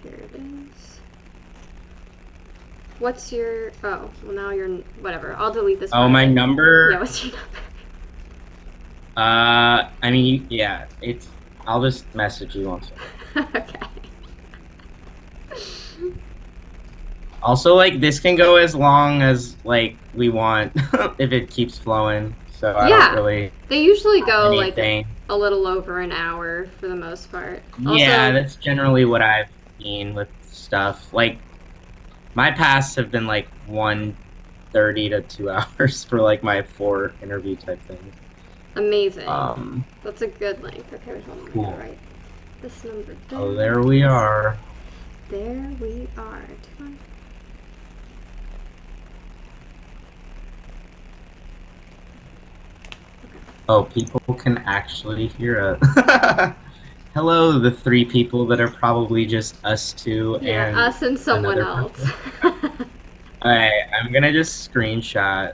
Here it is. What's your... Oh, well now you're... Whatever. I'll delete this part. Oh, my number? Yeah, what's your number? I mean, yeah, I'll just message you once. Okay. Also, like, this can go as long as, like, we want if it keeps flowing. So I don't really they usually have go, anything. like, a little over an hour for the most part. Yeah, Also, that's generally what I've seen with stuff. Like, my pasts have been, like, 1:30 to 2 hours for, like, my 4 interview type things. amazing. That's a good length. Okay, wait, hold on. Cool. I'm gonna write this number down. Oh, there we are. There we are. Oh, people can actually hear us. Hello, the 3 people that are probably just us two and us and someone another else. Alright, I'm gonna just screenshot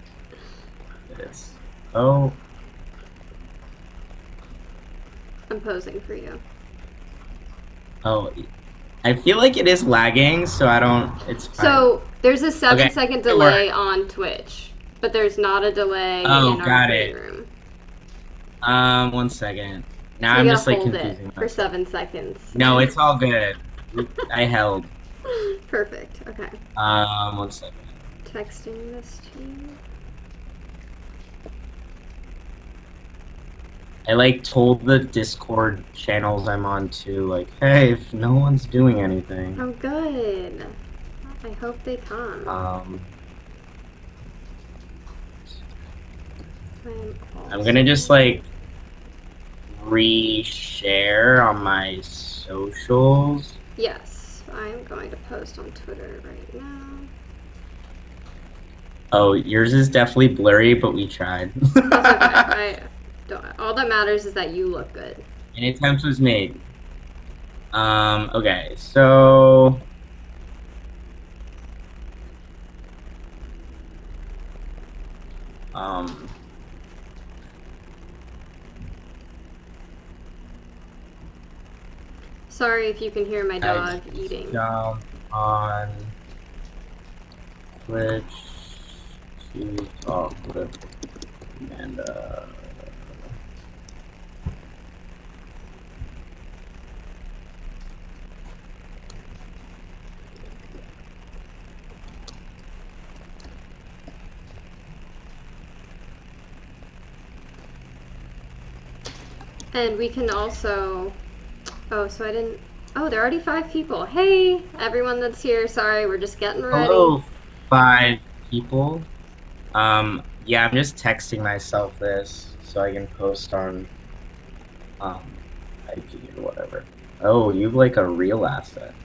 this. Oh. I'm posing for you. Oh, I feel like it is lagging, so I don't. It's fine. So there's a 7-second delay on Twitch, but there's not a delay in our green room. 1 second. Now so I'm just like confusing it myself. For 7 seconds. No, it's all good. I held. Perfect. Okay. 1 second. Texting this to you. I like told the Discord channels I'm on to, like, hey, if no one's doing anything. Oh, good. I hope they come. I'm gonna just like reshare on my socials. Yes, I'm going to post on Twitter right now. Oh, yours is definitely blurry, but we tried. That's okay. All that matters is that you look good. An attempt was made. Okay, so sorry if you can hear my dog eating. Jump on Twitch to talk with Amanda. And we can also... Oh, so I didn't... Oh, there are already 5 people. Hey, everyone that's here. Sorry, we're just getting ready. Hello, 5 people. Yeah, I'm just texting myself this so I can post on IG or whatever. Oh, you have like a real asset.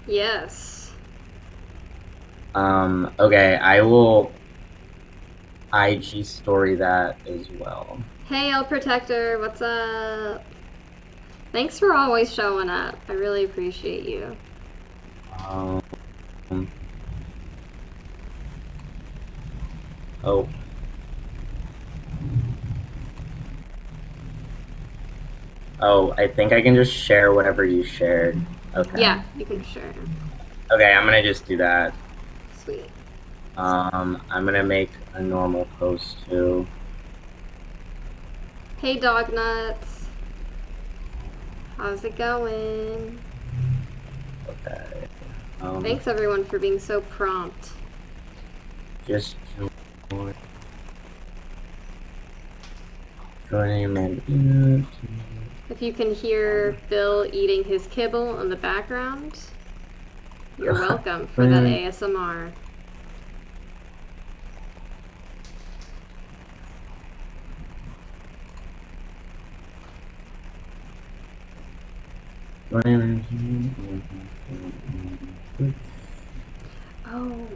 Yes. Okay, I will IG story that as well. Hey, El Protector, what's up? Thanks for always showing up. I really appreciate you. Oh. Oh, I think I can just share whatever you shared. Okay. Yeah, you can share. Okay, I'm gonna just do that. Sweet. I'm gonna make a normal post too. Hey, Dog Nuts. How's it going? Okay. Thanks everyone for being so prompt. Just joining Amanda. If you can hear Bill eating his kibble in the background, you're welcome for that ASMR. Oh,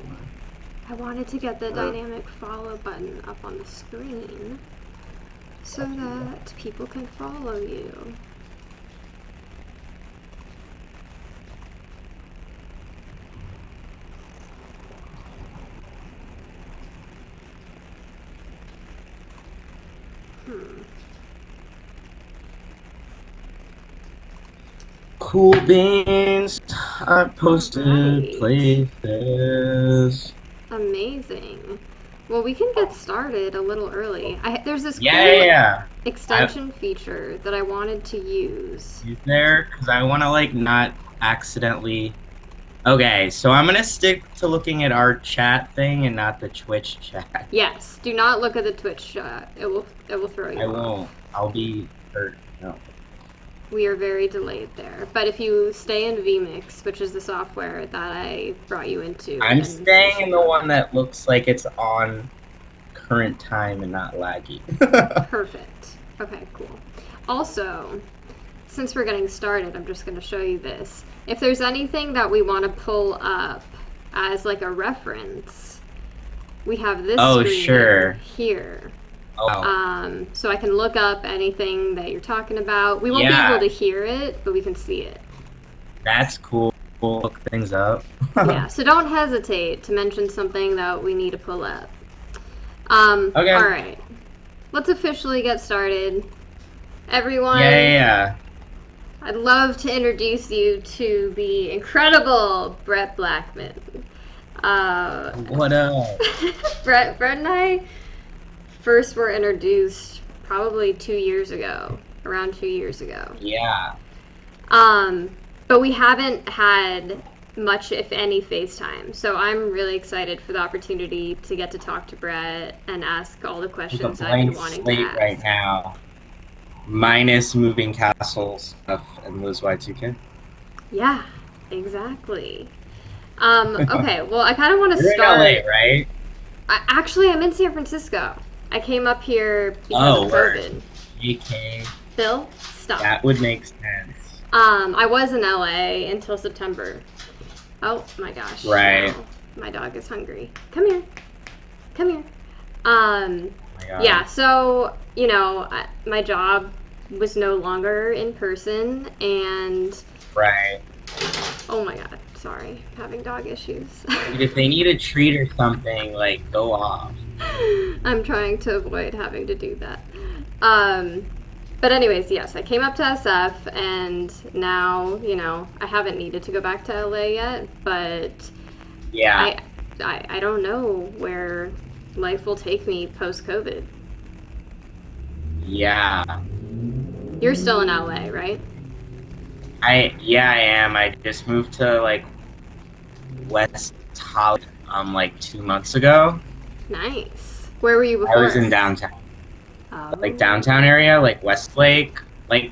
I wanted to get the dynamic follow button up on the screen so that people can follow you. Cool beans. I posted Alright. places. Amazing. Well, we can get started a little early. There's this cool Yeah. extension feature that I wanted to use. Is there? Because I want to like not accidentally. Okay, so I'm gonna stick to looking at our chat thing and not the Twitch chat. Yes, do not look at the Twitch chat. It will throw you off. I won't. I'll be hurt. No. We are very delayed there. But if you stay in vMix, which is the software that I brought you into, I'm staying in the one that looks like it's on current time and not laggy. Perfect. Okay, cool. Also, since we're getting started, I'm just going to show you this. If there's anything that we want to pull up as like a reference, we have this screen here. Oh. So I can look up anything that you're talking about. We won't be able to hear it, but we can see it. That's cool. Look things up. Yeah, so don't hesitate to mention something that we need to pull up. Okay. All right. Let's officially get started. Everyone. Yeah. I'd love to introduce you to the incredible Brett Blackman. What up? Brett and I first were introduced probably 2 years ago, around 2 years ago. Yeah. But we haven't had much, if any, FaceTime. So I'm really excited for the opportunity to get to talk to Brett and ask all the questions I've been wanting to ask. Right now, minus moving castle stuff and Liz Y2K. Yeah, exactly. Okay, well, I kind of want to start. You're in LA, right? Actually, I'm in San Francisco. I came up here because of COVID. GK. Bill, stop. That would make sense. I was in LA until September. Oh my gosh. Right. Now my dog is hungry. Come here. Come here. Yeah, so, you know, my job was no longer in person, and... Right. Oh my god, sorry. Having dog issues. If they need a treat or something, like, go off. I'm trying to avoid having to do that. But anyways, yes, I came up to SF, and now, you know, I haven't needed to go back to LA yet, but yeah, I don't know where life will take me post-COVID. Yeah. You're still in LA, right? I am. I just moved to, like, West Hollywood, like 2 months ago. Nice. Where were you before? I was in downtown. Like downtown area, like Westlake, like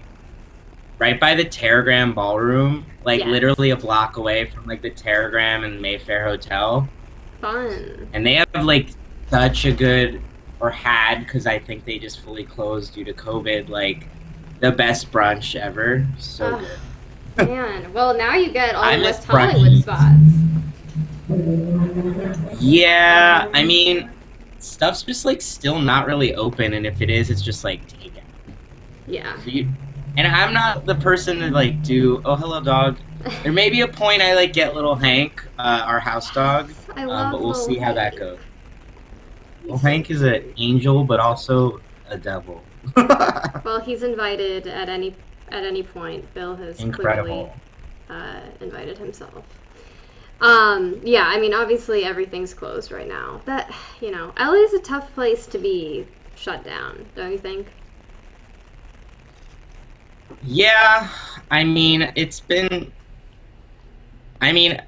right by the Terragram Ballroom, like literally a block away from like the Terragram and Mayfair Hotel. Fun. And they have like such a good, or had, because I think they just fully closed due to COVID, like the best brunch ever. So good. Man, well now you get all the West Hollywood spots. Yeah, I mean, stuff's just like still not really open, and if it is, it's just like takeout. Yeah. So and I'm not the person to like do. Oh, hello, dog. There may be a point I like get little Hank, our house dog, but we'll see how that goes. Well, Hank is an angel, but also a devil. Well, he's invited at any point. Bill has clearly invited himself. Yeah, I mean, obviously everything's closed right now. That, you know, LA is a tough place to be shut down, don't you think? Yeah, I mean, it's been... I mean,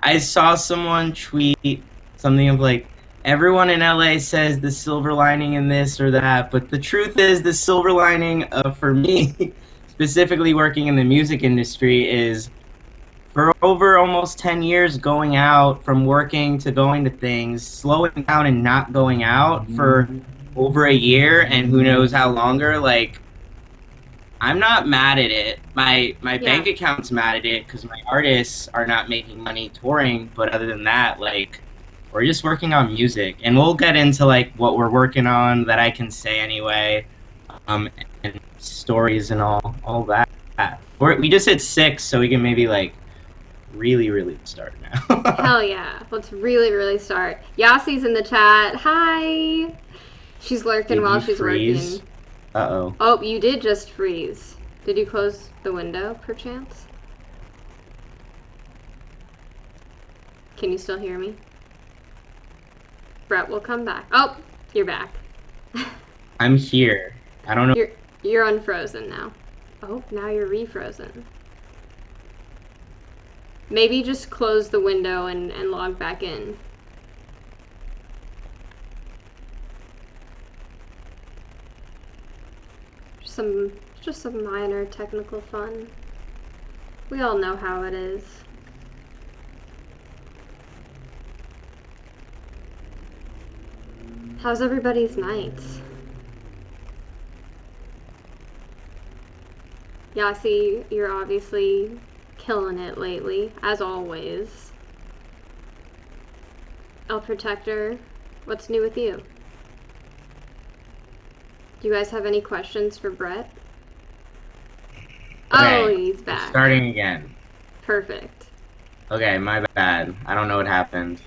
I saw someone tweet something of like, everyone in LA says the silver lining in this or that, but the truth is the silver lining for me, specifically working in the music industry, is for over almost 10 years going out, from working to going to things, slowing down and not going out for over a year and who knows how longer, like, I'm not mad at it. My bank account's mad at it because my artists are not making money touring, but other than that, like, we're just working on music. And we'll get into, like, what we're working on that I can say anyway, and stories and all that. We just hit 6, so we can maybe, like, really start now. Hell yeah. Let's really start. Yassi's in the chat. Hi. She's lurking while she's working. Uh-oh. Oh, you did just freeze. Did you close the window, perchance? Can you still hear me? Brett will come back. Oh, you're back. I'm here. I don't know. You're unfrozen now. Oh, now you're refrozen. Maybe just close the window and log back in. Just some minor technical fun. We all know how it is. How's everybody's nights? Yasi, you're obviously killing it lately, as always. El Protector, what's new with you? Do you guys have any questions for Brett? Okay, oh, he's back. Starting again. Perfect. Okay, my bad. I don't know what happened.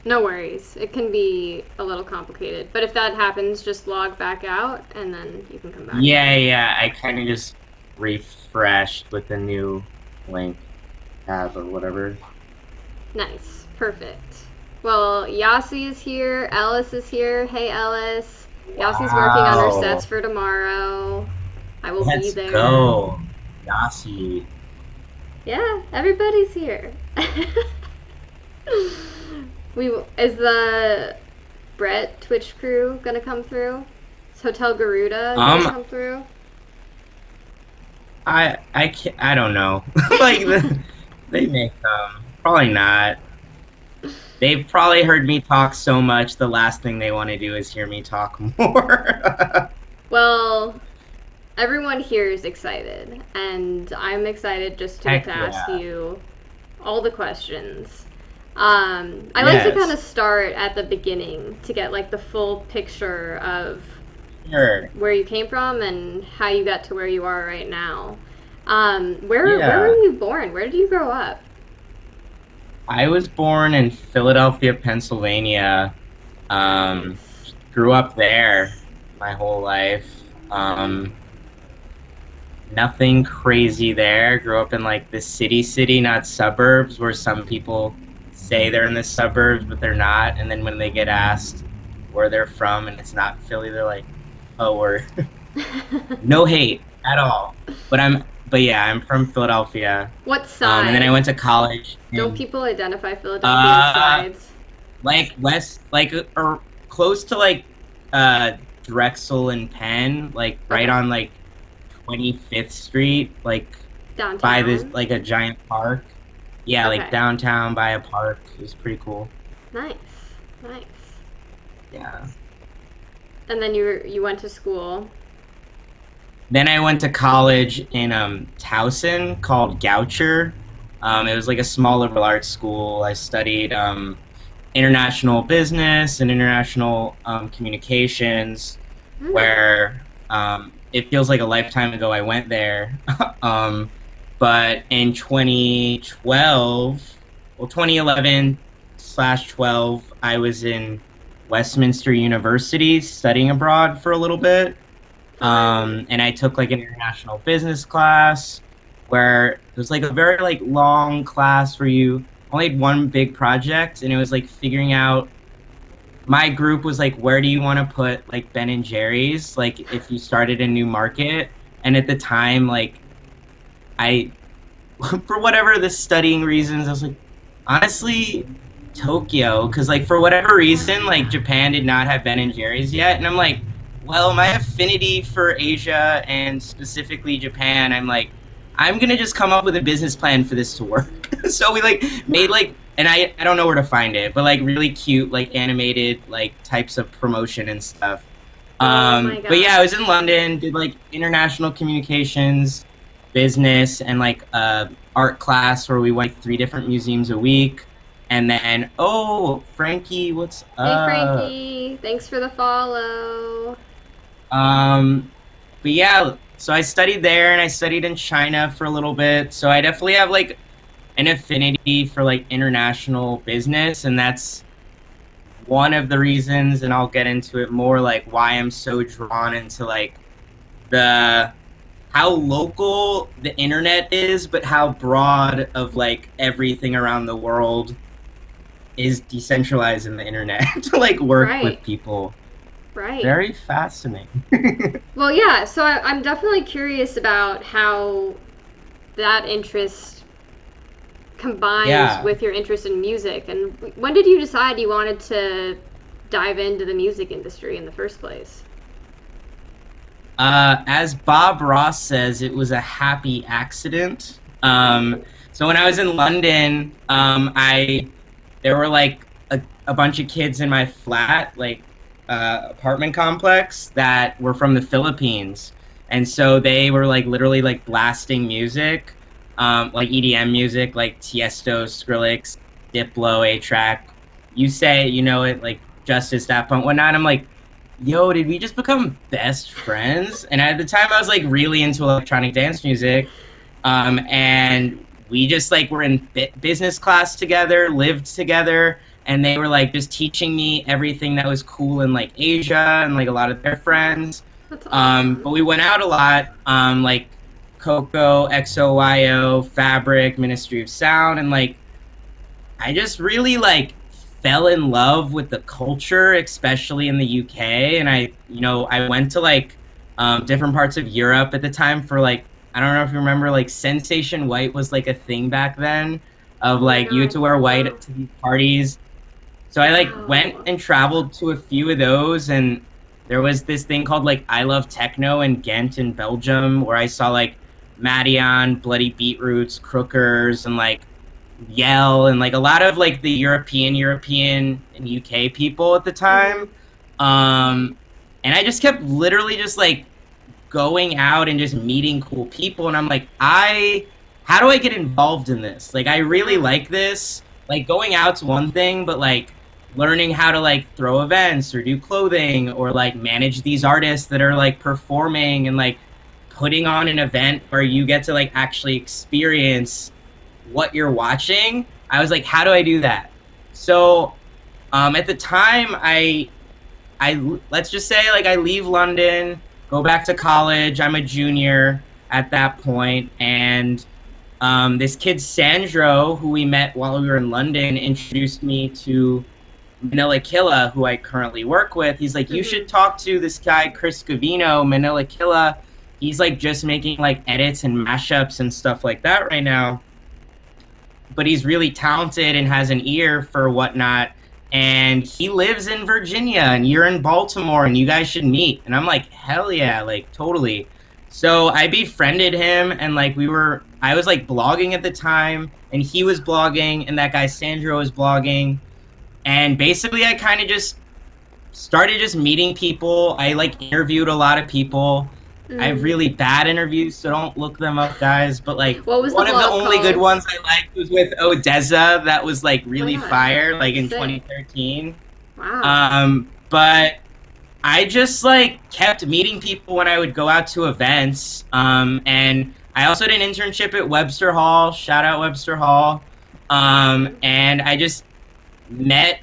No worries. It can be a little complicated. But if that happens, just log back out and then you can come back. Yeah. I kind of just refreshed with the new link tab or whatever. Nice. Perfect. Well, Yasi is here. Ellis is here. Hey, Ellis. Wow. Yasi's working on her sets for tomorrow. I will be there. Let's go. Yasi. Yeah, everybody's here. Is the Brett Twitch crew gonna come through? Is Hotel Garuda gonna come through? I don't know. Like they may come. Probably not. They've probably heard me talk so much. The last thing they want to do is hear me talk more. Well, everyone here is excited, and I'm excited just to ask you all the questions. I like to kind of start at the beginning to get like the full picture of where you came from and how you got to where you are right now. Where were you born? Where did you grow up? I was born in Philadelphia, Pennsylvania. Grew up there my whole life. Nothing crazy there. Grew up in like the city, not suburbs, where some people say they're in the suburbs, but they're not. And then when they get asked where they're from and it's not Philly, they're like, oh, we're no hate at all. But yeah, I'm from Philadelphia. What side? And then I went to college. Don't people identify Philadelphia sides? Like west, like or close to like Drexel and Penn, like right on like 25th Street, like downtown? By this like a giant park. Yeah, like downtown by a park. It was pretty cool. Nice. Yeah. And then you went to school. Then I went to college in Towson called Goucher. It was like a small liberal arts school. I studied international business and international communications, where it feels like a lifetime ago I went there. But in 2011/12, I was in Westminster University studying abroad for a little bit. And I took like an international business class where it was like a very like long class where you only had one big project, and it was like figuring out, my group was like, where do you want to put like Ben and Jerry's, like if you started a new market. And at the time, like I for whatever the studying reasons, I was like, honestly, Tokyo, because like for whatever reason, like Japan did not have Ben and Jerry's yet. And I'm like, well, my affinity for Asia and specifically Japan, I'm like, I'm gonna just come up with a business plan for this to work. So we like made like, and I don't know where to find it, but like really cute like animated like types of promotion and stuff. But yeah, I was in London, did like international communications, business, and like art class where we went 3 different museums a week. And then, oh, Frankie, what's up? Hey, Frankie, thanks for the follow. But yeah, so I studied there, and I studied in China for a little bit. So I definitely have like an affinity for like international business, and that's one of the reasons, and I'll get into it more, like why I'm so drawn into like the how local the internet is, but how broad of like everything around the world is decentralized in the internet to like work with Right. people. Right. Very fascinating. Well, yeah, so I'm definitely curious about how that interest combines Yeah. with your interest in music. And when did you decide you wanted to dive into the music industry in the first place? As Bob Ross says, it was a happy accident. Oh. So when I was in London, I there were like a bunch of kids in my flat, like apartment complex that were from the Philippines, and so they were like literally like blasting music, like EDM music, like Tiesto, Skrillex, Diplo, A Track. You say you know it, like Justice, Daft Punk, whatnot. I'm like, yo, did we just become best friends? And at the time, I was like really into electronic dance music. And we just like were in business class together, lived together, and they were like just teaching me everything that was cool in like Asia and like a lot of their friends. That's But awesome. we went out a lot, like Coco, XOYO, Fabric, Ministry of Sound, and like I just really like fell in love with the culture, especially in the UK. And I went to like different parts of Europe at the time for like, I don't know if you remember, like Sensation White was like a thing back then of Oh my like you had god. to wear Wow. white to these parties. So I like went Wow. and traveled to a few of those, and there was this thing called like I Love Techno in Ghent in Belgium where I saw like Madian, Bloody Beetroots, Crookers, and like Yell, and like a lot of like the European and UK people at the Mhm. time. Um, and I just kept literally just like going out and just meeting cool people, and I'm like, how do I get involved in this? Like I really Yeah. like this. Like going out's one thing, but like learning how to like throw events or do clothing or like manage these artists that are like performing and like putting on an event where you get to like actually experience what you're watching. I was like, how do I do that? So at the time, I let's just say like I leave London, go back to college. I'm a junior at that point, and this kid Sandro, who we met while we were in London, introduced me to Manila Killa, who I currently work with. He's like, you should Mhm. talk to this guy Chris Gavino, Manila Killa. He's like just making like edits and mashups and stuff like that right now, but he's really talented and has an ear for whatnot. And he lives in Virginia and you're in Baltimore and you guys should meet. And I'm like, hell yeah, like totally. So I befriended him and like I was like blogging at the time and he was blogging and that guy Sandro was blogging. And basically I kind of just started just meeting people. I like interviewed a lot of people. I have Mm. really bad interviews, so don't look them up, guys. But like What was the one of the blog only good called? ones I liked was with Odessa. That was like Oh my really god. fire, like in Sick. 2013. Wow. But I just like kept meeting people when I would go out to events. And I also did an internship at Webster Hall. Shout out Webster Hall. And I just met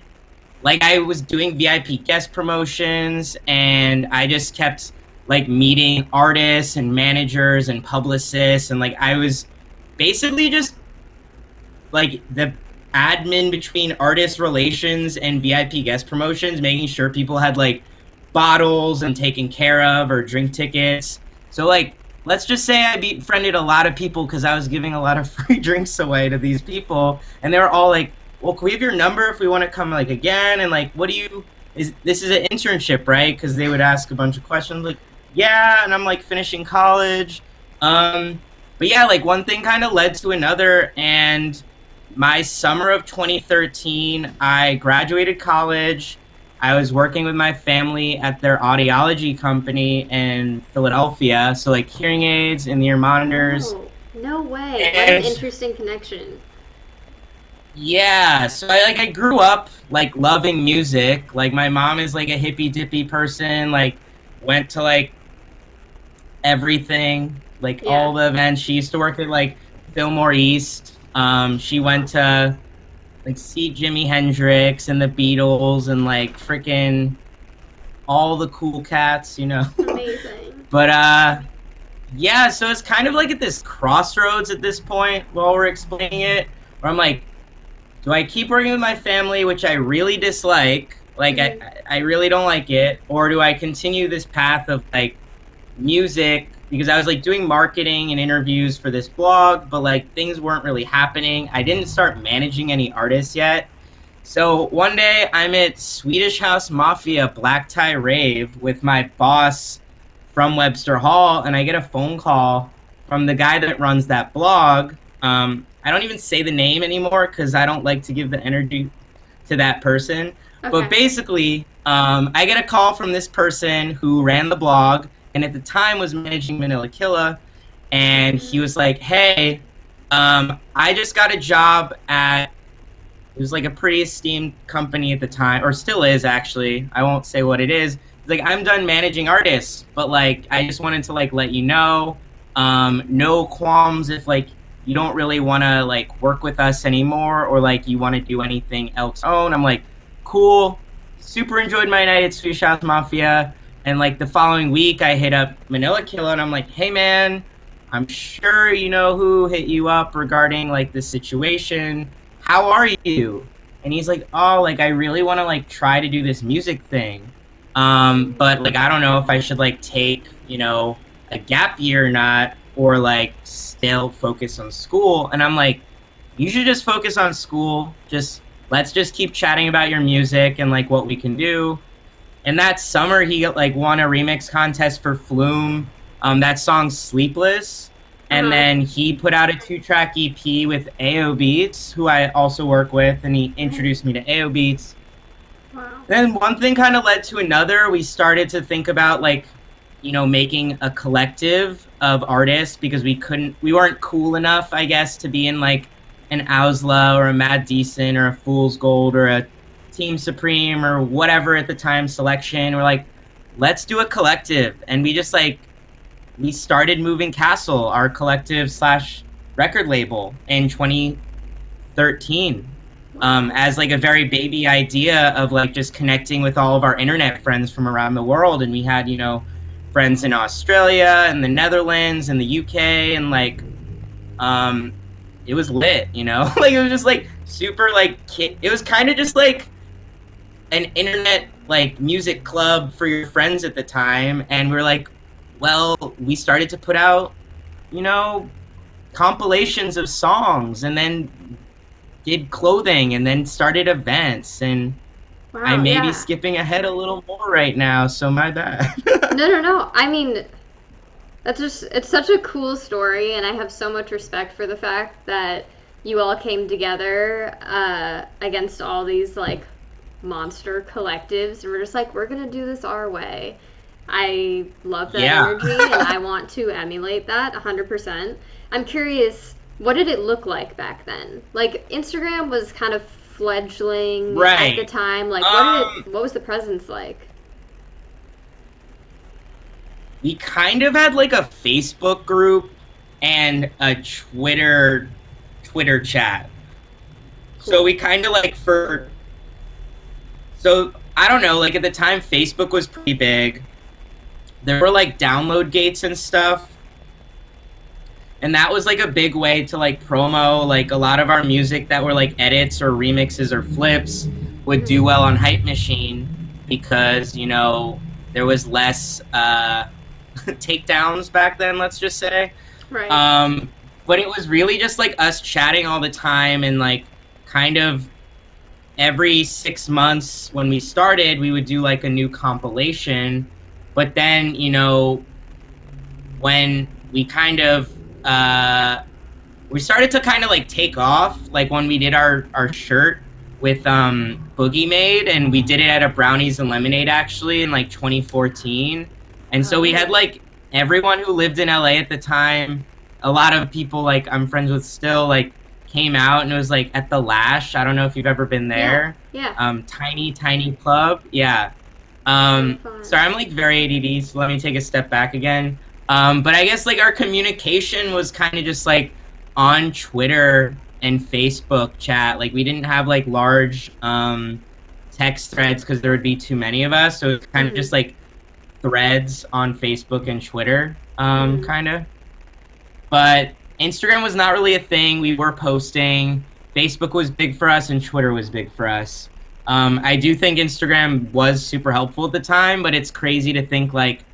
like I was doing VIP guest promotions and I just kept like meeting artists and managers and publicists and like I was basically just like the admin between artist relations and VIP guest promotions, making sure people had like bottles and taken care of or drink tickets. So like let's just say I befriended a lot of people because I was giving a lot of free drinks away to these people, and they were all like, "Well, can we have your number if we want to come like again?" And like, "What do you is this is an internship, right?" Because they would ask a bunch of questions like, "Yeah," and I'm like finishing college. Um, but yeah, like one thing kind of led to another, and my summer of 2013, I graduated college. I was working with my family at their audiology company in Philadelphia, so like hearing aids and ear monitors. Oh, no way. What an And interesting connection. yeah, so I grew up like loving music. Like my mom is like a hippy dippy person, like went to like everything, like Yeah. all the events. She used to work at like Fillmore East. She went Wow. to like see Jimi Hendrix and the Beatles and like freaking all the cool cats, you know. Amazing. But Yeah, so it's kind of like at this crossroads at this point while we're explaining it, where I'm like, do I keep working with my family, which I really dislike, like I really don't like it, or do I continue this path of like music, because I was like doing marketing and interviews for this blog, but like things weren't really happening. I didn't start managing any artists yet. So one day I'm at Swedish House Mafia Black Tie Rave with my boss from Webster Hall, and I get a phone call from the guy that runs that blog. I don't even say the name anymore because I don't like to give the energy to that person. Okay. But basically, I get a call from this person who ran the blog and at the time was managing Manila Killa, and he was like, "Hey, I just got a job at." It was like a pretty esteemed company at the time, or still is actually. I won't say what it is. It's like, I'm done managing artists, but like I just wanted to like let you know, no qualms if like you don't really want to like work with us anymore, or like you want to do anything else. Oh, and I'm like, cool. Super enjoyed my night at Swedish House Mafia, and like the following week I hit up Manila Killa, and I'm like, hey man, I'm sure you know who hit you up regarding like this situation. How are you? And he's like, oh, like I really want to like try to do this music thing, but like I don't know if I should like take, you know, a gap year or not, or like still focus on school. And I'm like, you should just focus on school. Let's just keep chatting about your music and like what we can do. And that summer he like won a remix contest for Flume. That song Sleepless. And then he put out a 2-track EP with AO Beats, who I also work with, and he introduced me to AO Beats. Wow. Then one thing kind of led to another. We started to think about like, you know, making a collective of artists, because we weren't cool enough, I guess, to be in like an Ausla or a Mad Decent or a Fool's Gold or a Team Supreme or whatever at the time selection. We're like, let's do a collective. And we started Moving Castle, our collective / record label, in 2013, as like a very baby idea of like just connecting with all of our internet friends from around the world. And we had, you know, friends in Australia and the Netherlands and the UK, and like, it was lit, you know, like it was just like super like it was kind of just like an internet like music club for your friends at the time. And we're like, well, we started to put out, you know, compilations of songs, and then did clothing, and then started events. And wow, I may be skipping ahead a little more right now, so my bad. No. I mean, it's such a cool story, and I have so much respect for the fact that you all came together against all these like monster collectives, and we're just like, we're gonna do this our way. I love that energy, and I want to emulate that 100%. I'm curious, what did it look like back then? Like, Instagram was kind of fledgling at the time. Like, what was the presence like? We kind of had like a Facebook group and a Twitter chat. Cool. So we kind of like so I don't know, like at the time Facebook was pretty big. There were like download gates and stuff, and that was like a big way to like promo. Like a lot of our music that were like edits or remixes or flips would do well on Hype Machine, because, you know, there was less takedowns back then, let's just say. Right. But it was really just like us chatting all the time, and like kind of every 6 months when we started, we would do like a new compilation. But then, you know, when we kind of, we started to kind of like take off, like when we did our shirt with Boogie Made, and we did it at a Brownies and Lemonade actually in like 2014. And so we had like everyone who lived in LA at the time, a lot of people like I'm friends with still, like came out, and it was like at the Lash. I don't know if you've ever been there. Yeah. Tiny club. Yeah. Sorry, I'm like very ADD, so let me take a step back again. But I guess like our communication was kind of just like on Twitter and Facebook chat. Like we didn't have like large text threads because there would be too many of us, so it was kind of just like threads on Facebook and Twitter. Mm-hmm. kind of. But Instagram was not really a thing. We were posting. Facebook was big for us, and Twitter was big for us. I do think Instagram was super helpful at the time, but it's crazy to think like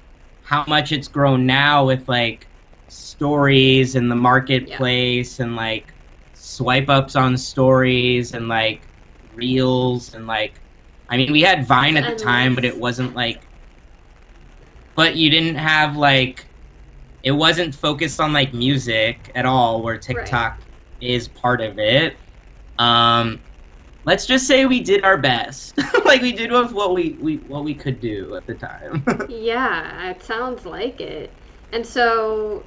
how much it's grown now with like stories and the Yeah. marketplace and like swipe ups on stories and like reels and like I mean we had Vine It's at the time, but endless. it wasn't like but you didn't have like it wasn't focused on like music at all where Right. TikTok is part of it. Um let's just say we did our best. Like we did with what we could do at the time. Yeah, it sounds like it. And so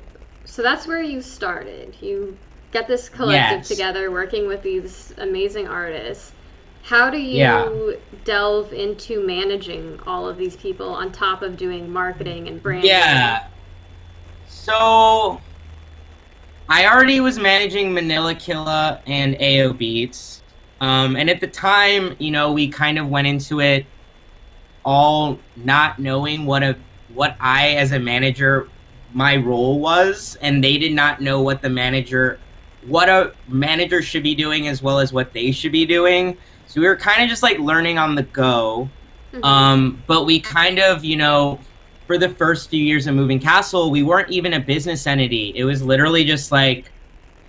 that's where you started. You get this collective Yes. together working with these amazing artists. How do Yeah. you delve into managing all of these people on top of doing marketing and branding? Yeah. So I already was managing Manila Killa and AO Beats. And at the time, you know, we kind of went into it all not knowing what I as a manager my role was, and they did not know what a manager should be doing as well as what they should be doing. So we were kind of just like learning on the go. Mm-hmm. But we kind of, you know, for the first few years of Moving Castle, we weren't even a business entity. It was literally just like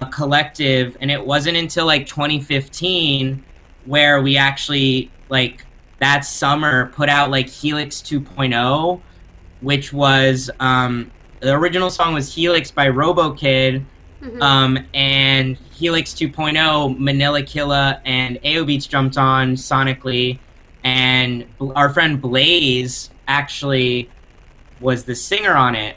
a collective, and it wasn't until like 2015 where we actually like that summer put out like Helix 2.0, which was the original song was Helix by RoboKid, Mm-hmm. and Helix 2.0, Manila Killa and AO Beats jumped on sonically, and our friend Blaze actually was the singer on it.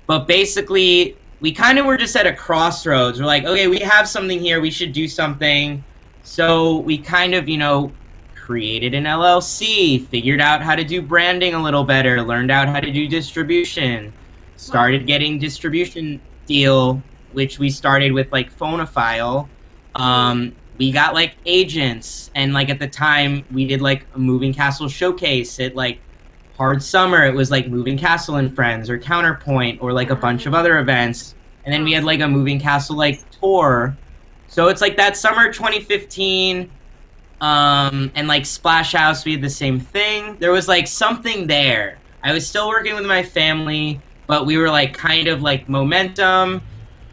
But basically, we kind of were just at a crossroads. We're like, okay, we have something here. We should do something. So we kind of, you know, created an LLC, figured out how to do branding a little better, learned out how to do distribution, Wow. started getting distribution deal, which we started with like Phonophile. Mm. We got like agents, and like at the time, we did like a Moving Castle showcase at like Hard Summer. It was like Moving Castle and Friends or Counterpoint or like a bunch of other events. And then we had like Awesome. a Moving Castle like tour. So it's like that summer 2015, and like Splash House, we had the same thing. There was like something there. I was still working with my family, but we were like kind of like momentum.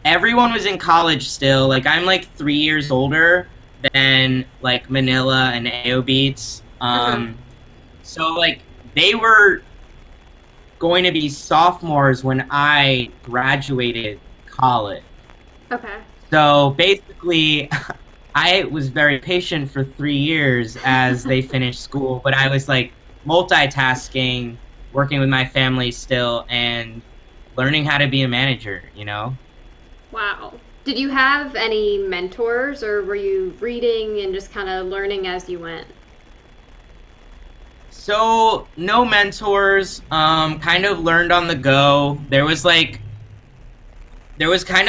Everyone was in college still. Like I'm like 3 years older than like Manila and AO Beats. Uh-huh. So like they were going to be sophomores when I graduated college. Okay. So basically, I was very patient for 3 years as they finished school, but I was like multitasking, working with my family still, and learning how to be a manager, you know? Wow. Did you have any mentors or were you reading and just kind of learning as you went? So, no mentors, kind of learned on the go. There was kind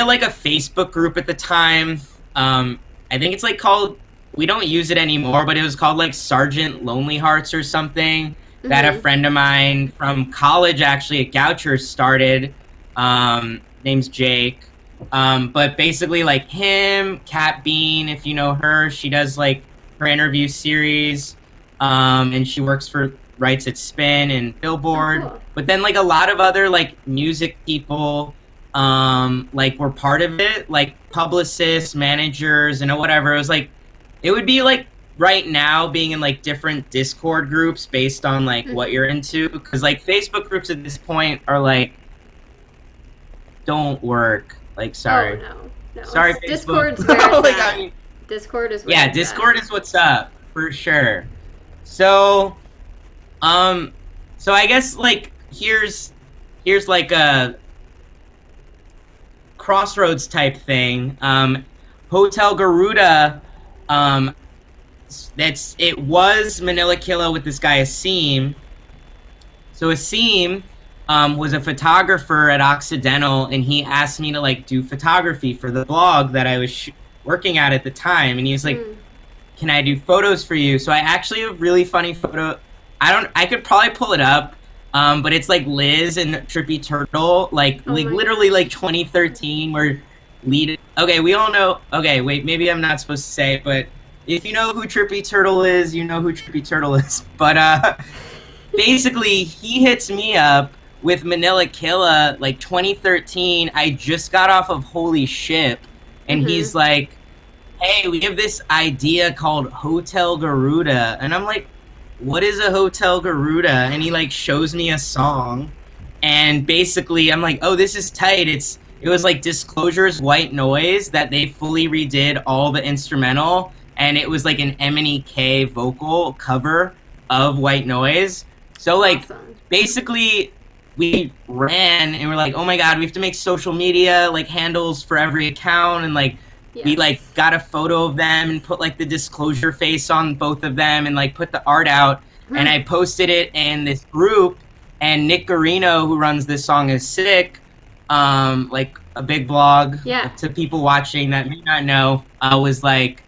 of like a Facebook group at the time. I think it's like called, we don't use it anymore, but it was called like Sergeant Lonely Hearts or something that a Mm-hmm. friend of mine from college actually at Goucher started. Name's Jake. But basically, like him, Kat Bean, if you know her, she does like her interview series, and she writes at Spin and Oh, Billboard. cool. But then like a lot of other like music people like were part of it, like publicists, managers, and whatever. It was like it would be like right now being in like different Discord groups based on like what Mm-hmm. you're into, because like Facebook groups at this point are like don't work. Like Oh, sorry, no. No, sorry it's Facebook. Discord's where it's Like I at. mean, Discord is where yeah, it's at. Discord is what's up for sure. So um, so I guess like here's like a crossroads type thing. Hotel Garuda, um, it was Manila Killa with this guy Asim. So Asim was a photographer at Occidental, and he asked me to like do photography for the blog that I was working at the time. And he was like, Mm. "Can I do photos for you?" So I actually have a really funny photo. I don't. I could probably pull it up. But it's like Liz and Trippy Turtle, like literally like 2013, where lead. Okay, we all know. Okay, wait, maybe I'm not supposed to say it, but if you know who Trippy Turtle is, you know who Trippy Turtle is. But basically, he hits me up with Manila Killa, like 2013. I just got off of Holy Ship, and he's like, hey, we have this idea called Hotel Garuda. And I'm like, what is a Hotel Garuda? And he like shows me a song. And basically I'm like, oh, this is tight. It was like Disclosure's White Noise that they fully redid all the instrumental. And it was like an M&E-K vocal cover of White Noise. So like basically we ran and we're like, oh my God, we have to make social media like handles for every account, and like we like got a photo of them and put like the Disclosure face on both of them and like put the art out. And I posted it in this group, and Nick Garino, who runs This Song Is Sick, like a big blog to people watching that may not know, was like,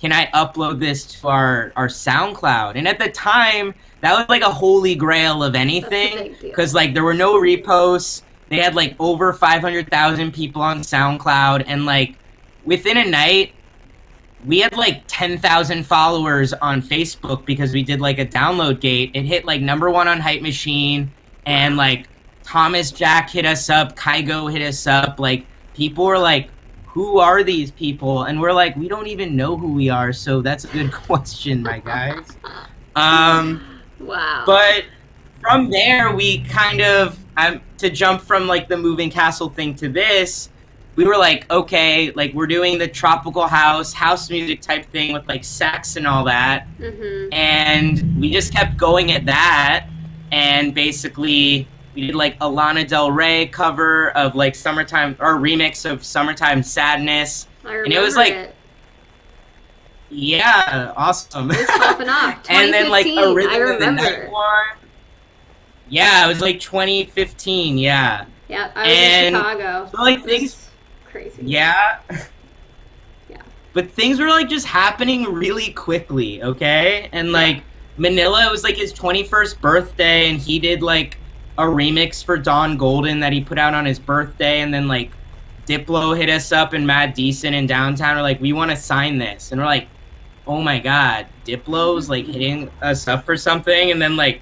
can I upload this to our SoundCloud? And at the time, that was like a holy grail of anything, because like there were no reposts. They had like over 500,000 people on SoundCloud, and like within a night, we had like 10,000 followers on Facebook because we did like a download gate. It hit like #1 on Hype Machine, and like Thomas Jack hit us up, Kygo hit us up. Like people were like, who are these people? And we're like, we don't even know who we are. So that's a good question, my guys. Wow. But from there, we kind of, to jump from like the Moving Castle thing to this, we were like, okay, like we're doing the tropical house music type thing with like sax and all that. And we just kept going at that. And basically we did like a Lana Del Rey cover of like Summertime, or remix of Summertime Sadness. And it was like, yeah, awesome. It was popping off. And then like a Rhythm of the Night one. Yeah, it was like 2015, yeah. Yeah, I was in Chicago. So like things crazy. Yeah. Yeah. But things were like just happening really quickly, okay? And like Manila, it was like his 21st birthday, and he did like a remix for Don Golden that he put out on his birthday, and then like Diplo hit us up and Mad Decent in Downtown are like, we want to sign this. And we're like, oh my God, Diplo's like hitting us up for something. And then like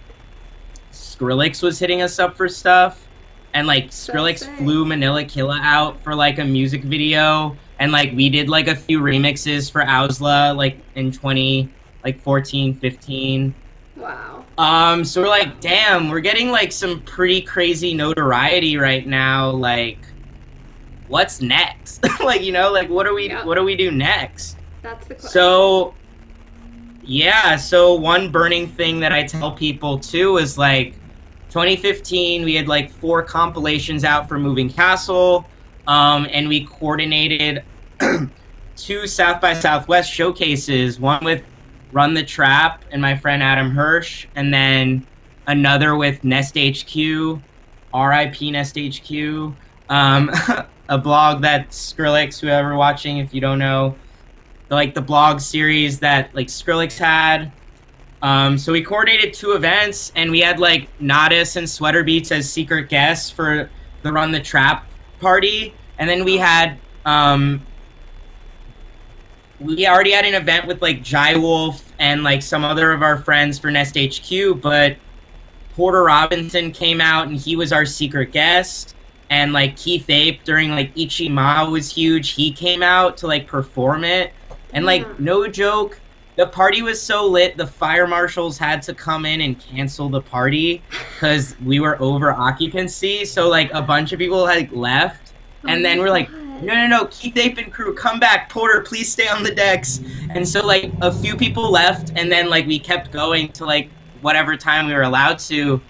Skrillex was hitting us up for stuff. And like Skrillex flew Manila Killa out for like a music video, and like we did like a few remixes for Ausla like in 2014, 15. Wow. So we're like, damn, we're getting like some pretty crazy notoriety right now. Like, what's next? Like, you know, like what do we do next? That's the question. So yeah, so one burning thing that I tell people too is like 2015, we had like 4 compilations out for Moving Castle, and we coordinated 2 South by Southwest showcases, one with Run the Trap and my friend Adam Hirsch, and then another with Nest HQ, RIP Nest HQ, a blog that Skrillex, whoever watching, if you don't know, like the blog series that like Skrillex had. So we coordinated 2 events, and we had like Nodis and Sweater Beats as secret guests for the Run the Trap party. And then we had, we already had an event with like Jai Wolf and like some other of our friends for Nest HQ, but Porter Robinson came out and he was our secret guest. And like Keith Ape during like Ichima was huge. He came out to like perform it. And like, no joke, the party was so lit, the fire marshals had to come in and cancel the party because we were over occupancy. So like a bunch of people had left, and then we're like, no, Keith Ape and crew, come back. Porter, please stay on the decks. And so like a few people left, and then like we kept going to like whatever time we were allowed to.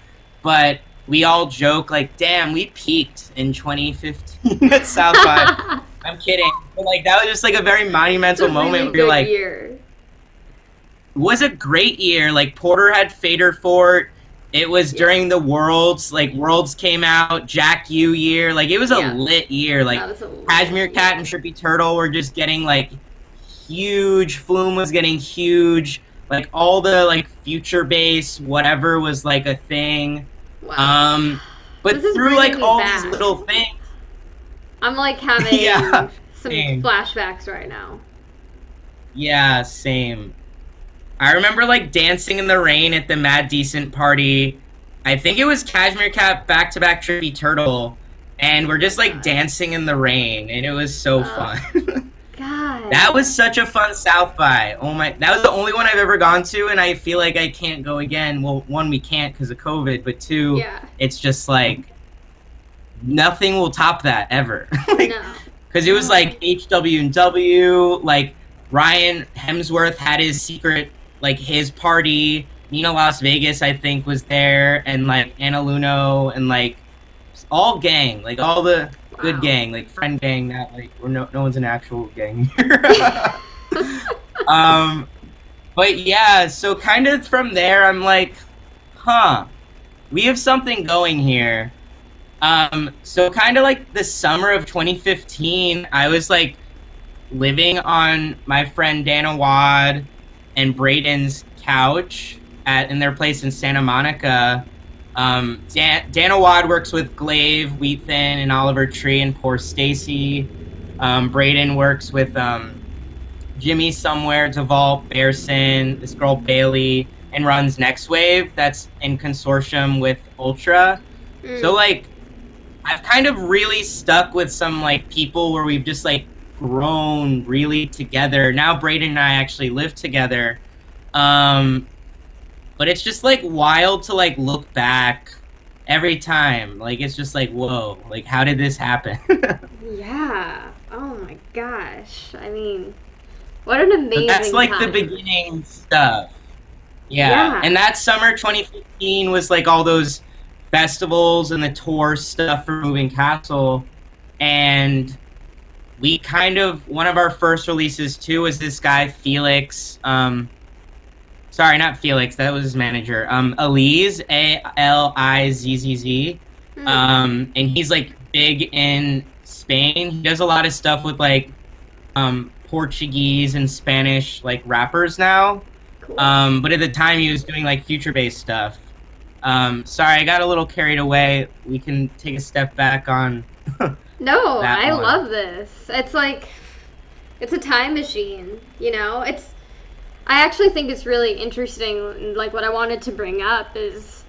But we all joke like, damn, we peaked in 2015 at South by. I'm kidding. But like that was just like a very monumental moment where you're like, was a great year. Like Porter had Fader Fort. It was during the Worlds. Like Worlds came out. Jack U year. Like it was a lit year. Like Kashmir Cat and Trippy Turtle were just getting like huge. Flume was getting huge. Like all the like future bass whatever was like a thing. Wow. But This is through bringing like me all these back. little things, I'm like having yeah, some same, flashbacks right now. yeah, same. I remember like dancing in the rain at the Mad Decent party. I think it was Cashmere Cat Back to Back Trippy Turtle, and we're Oh my just like god. dancing in the rain, and it was so Ugh. fun. God. That was such a fun South by. Oh my, that was the only one I've ever gone to, and I feel like I can't go again. Well, one, we can't because of COVID, but two, Yeah. it's just like nothing will top that ever. Like, No. because it was like HW&W, like Ryan Hemsworth had his secret, like his party. Nina Las Vegas, I think, was there, and like Anna Luno, and like all gang, like all the good Wow. gang, like friend gang, not like or no one's an actual gang here. um, but yeah, so kind of from there, I'm like, huh, we have something going here. So kind of like the summer of 2015, I was like living on my friend Dana Wad and Braden's couch in their place in Santa Monica. Dana Wad works with Glaive, Wheat Thin, and Oliver Tree and Poor Stacy. Braden works with Jimmy Somewhere, Devault, Bearson, this girl Bailey, and runs Next Wave. That's in consortium with Ultra. So Mm. like I've kind of really stuck with some like people where we've just like grown really together. Now Braden and I actually live together. Um, but it's just like wild to like look back every time. Like it's just like, whoa, like how did this happen? Yeah. Oh my gosh. I mean, what an So that's amazing like the time. beginning stuff. Yeah. Yeah. And that summer 2015 was like all those festivals and the tour stuff for Moving Castle. And we kind of, one of our first releases too was this guy Felix. Sorry, not Felix. That was his manager. Aliz, Alizz. Mm. And he's like big in Spain. He does a lot of stuff with like Portuguese and Spanish like rappers now. Cool. But at the time he was doing like future based stuff. Sorry, I got a little carried away. We can take a step back on No, that I one. love this. It's like it's a time machine, you know? It's I actually think it's really interesting, like what I wanted to bring up is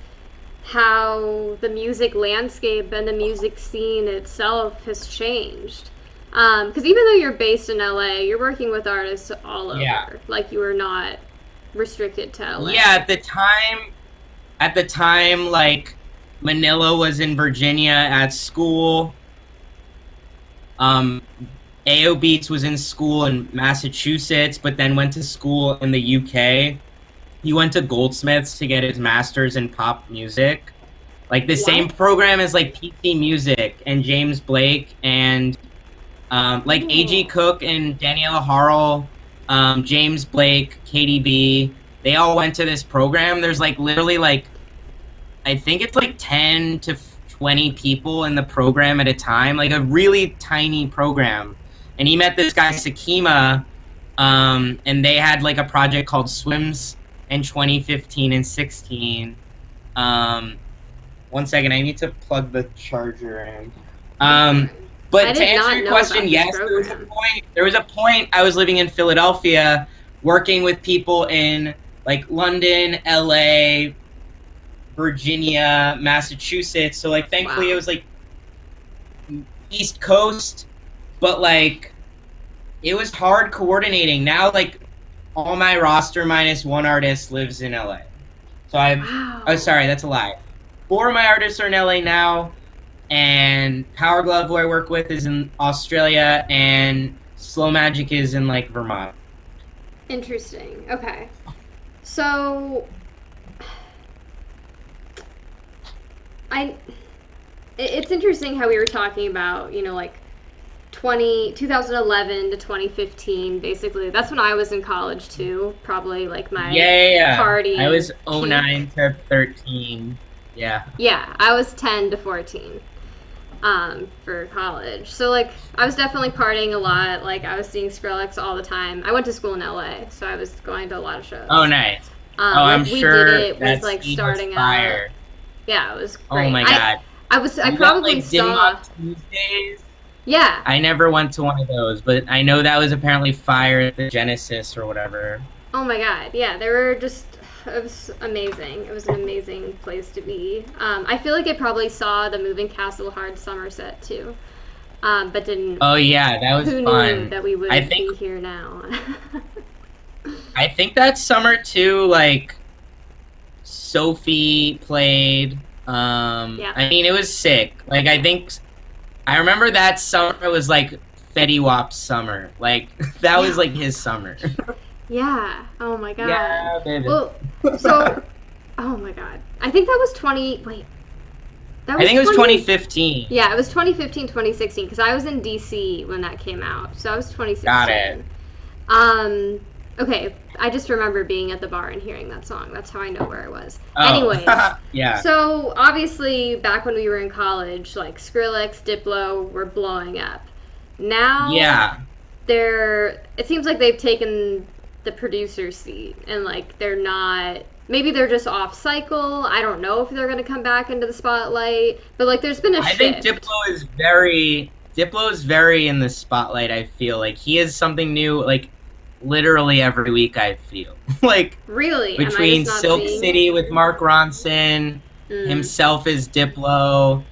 how the music landscape and the music scene itself has changed. Because even though you're based in LA, you're working with artists all Yeah. over. Like you are not restricted to Yeah, LA. at the time, like Manila was in Virginia at school. Um, AO Beats was in school in Massachusetts, but then went to school in the UK. He went to Goldsmiths to get his master's in pop music. Like the same What? program as like PC Music and James Blake and like A.G. Oh, Cook and Daniela Harrell, James Blake, KDB. They all went to this program. There's like literally like I think it's like 10 to 20 people in the program at a time, like a really tiny program. And he met this guy Sakima, and they had like a project called Swims in 2015 and 16. Um, One second, I need to plug the charger in. you're Um, fine. I but to did answer not your know question, about this yes, there was a program. point. There was a point I was living in Philadelphia, working with people in like London, LA, Virginia, Massachusetts. So like thankfully it Wow. was like East Coast, but like it was hard coordinating. Now like all my roster minus one artist lives in LA. So I've oh Wow. sorry, that's a lie. Four of my artists are in LA now, and Power Glove, who I work with, is in Australia, and Slow Magic is in like Vermont. Interesting. Okay. So I it's interesting how we were talking about, like 2011 to 2015 basically. That's when I was in college too, probably like my Yeah. I partying was peak. 09 to 13. Yeah. Yeah, I was 10 to 14 for college. So like I was definitely partying a lot. Like I was seeing Skrillex all the time. I went to school in LA, so I was going to a lot of Oh, shows. nice. Oh, I'm Like We Did sure It was that's like Eve of starting up. Fire. Yeah, it was great. Oh my god. I You got probably like Dim saw. Mak Tuesdays. Yeah. I never went to one of those, but I know that was apparently fire at the Genesis or whatever. Oh my god. Yeah, they were just. It was amazing. It was an amazing place to be. I feel like I probably saw the Moving Castle Hard Somerset too, but didn't. Oh yeah, that was Who knew fun. that we would I think be here now? I think that summer too, like Sophie played. Yeah. I mean, it was sick. Like, I remember that summer was like Fetty Wap's summer. Like, that was like his summer. Yeah. Oh my god. Yeah, baby. Well, so, oh my god. I think that was 20. Wait. That I think it was 2015. Yeah, it was 2015, 2016, because I was in DC when that came out. So I was 2016. Got it. Okay, I just remember being at the bar and hearing that song. That's how I know where I was. Oh. Anyways, Yeah. so obviously back when we were in college, like Skrillex, Diplo were blowing up. Now, Yeah. it seems like they've taken the producer seat and like they're not. Maybe they're just off cycle. I don't know if they're going to come back into the spotlight, but like there's been a shift. I think Diplo is very in the spotlight. I feel like he is something new, like literally every week. I feel like really between Silk City with Mark Ronson, himself is Diplo.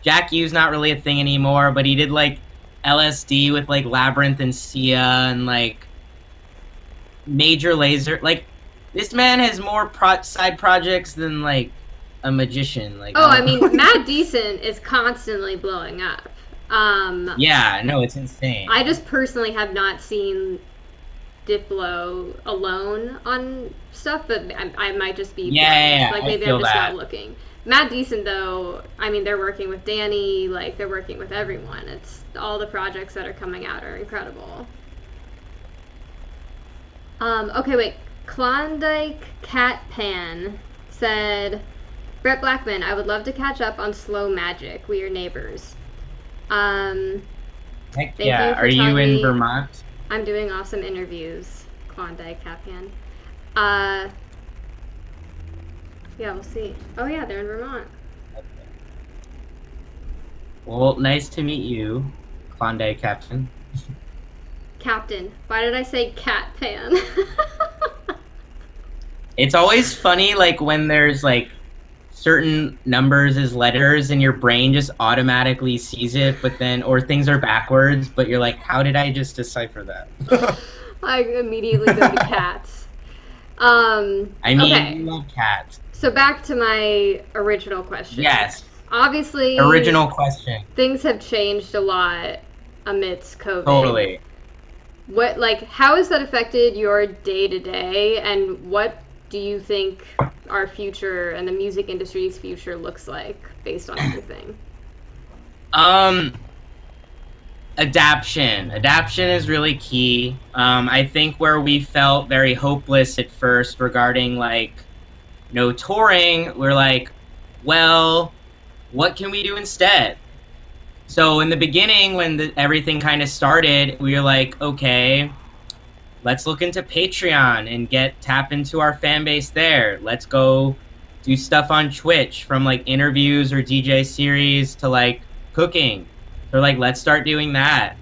Jack U's not really a thing anymore, but he did like LSD with like Labyrinth and Sia and like Major Lazer. Like, this man has more side projects than like a magician. Like, I mean, Mad Decent is constantly blowing up. Yeah, no, it's insane. I just personally have not seen Diplo alone on stuff, but I might just be like maybe I'm just not looking. Mad Decent though, I mean, they're working with Danny, like they're working with everyone. It's all the projects that are coming out are incredible. Okay, wait. Klondike Cat Pan said, Brett Blackman, I would love to catch up on Slow Magic. We are neighbors. Heck yeah. Are you in Vermont? I'm doing awesome interviews, Klondike Cat Pan. Yeah, we'll see. Oh yeah, they're in Vermont. Okay. Well, nice to meet you, Klondike Captain. Captain. Why did I say Cat Pan? It's always funny, like, when there's, like, certain numbers as letters and your brain just automatically sees it, but then, or things are backwards, but you're like, how did I just decipher that? I immediately go to cats. I mean, okay. You love cats. So back to my original question. Yes. Obviously. Original question. Things have changed a lot amidst COVID. Totally. How has that affected your day-to-day, and what do you think our future and the music industry's future looks like based on everything? Adaption is really key. I think where we felt very hopeless at first regarding like no touring, we're like, well, what can we do instead? So in the beginning, when everything kind of started, we were like, okay, let's look into Patreon and tap into our fan base there. Let's go do stuff on Twitch, from like interviews or DJ series to like cooking. So like, let's start doing that.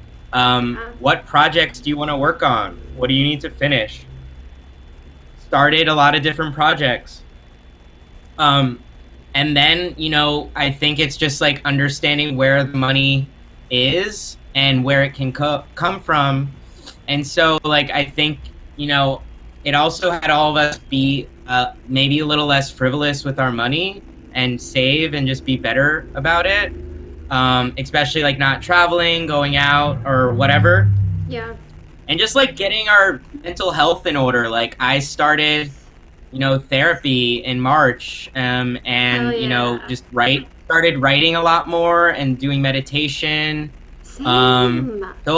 What projects do you want to work on? What do you need to finish? Started a lot of different projects. And then, I think it's just like understanding where the money is and where it can come from. And so, like, I think, it also had all of us be maybe a little less frivolous with our money and save and just be better about it. Especially, like, not traveling, going out, or whatever. Yeah. And just, like, getting our mental health in order. Like, I started, therapy in March, and, just started writing a lot more and doing meditation. Same. So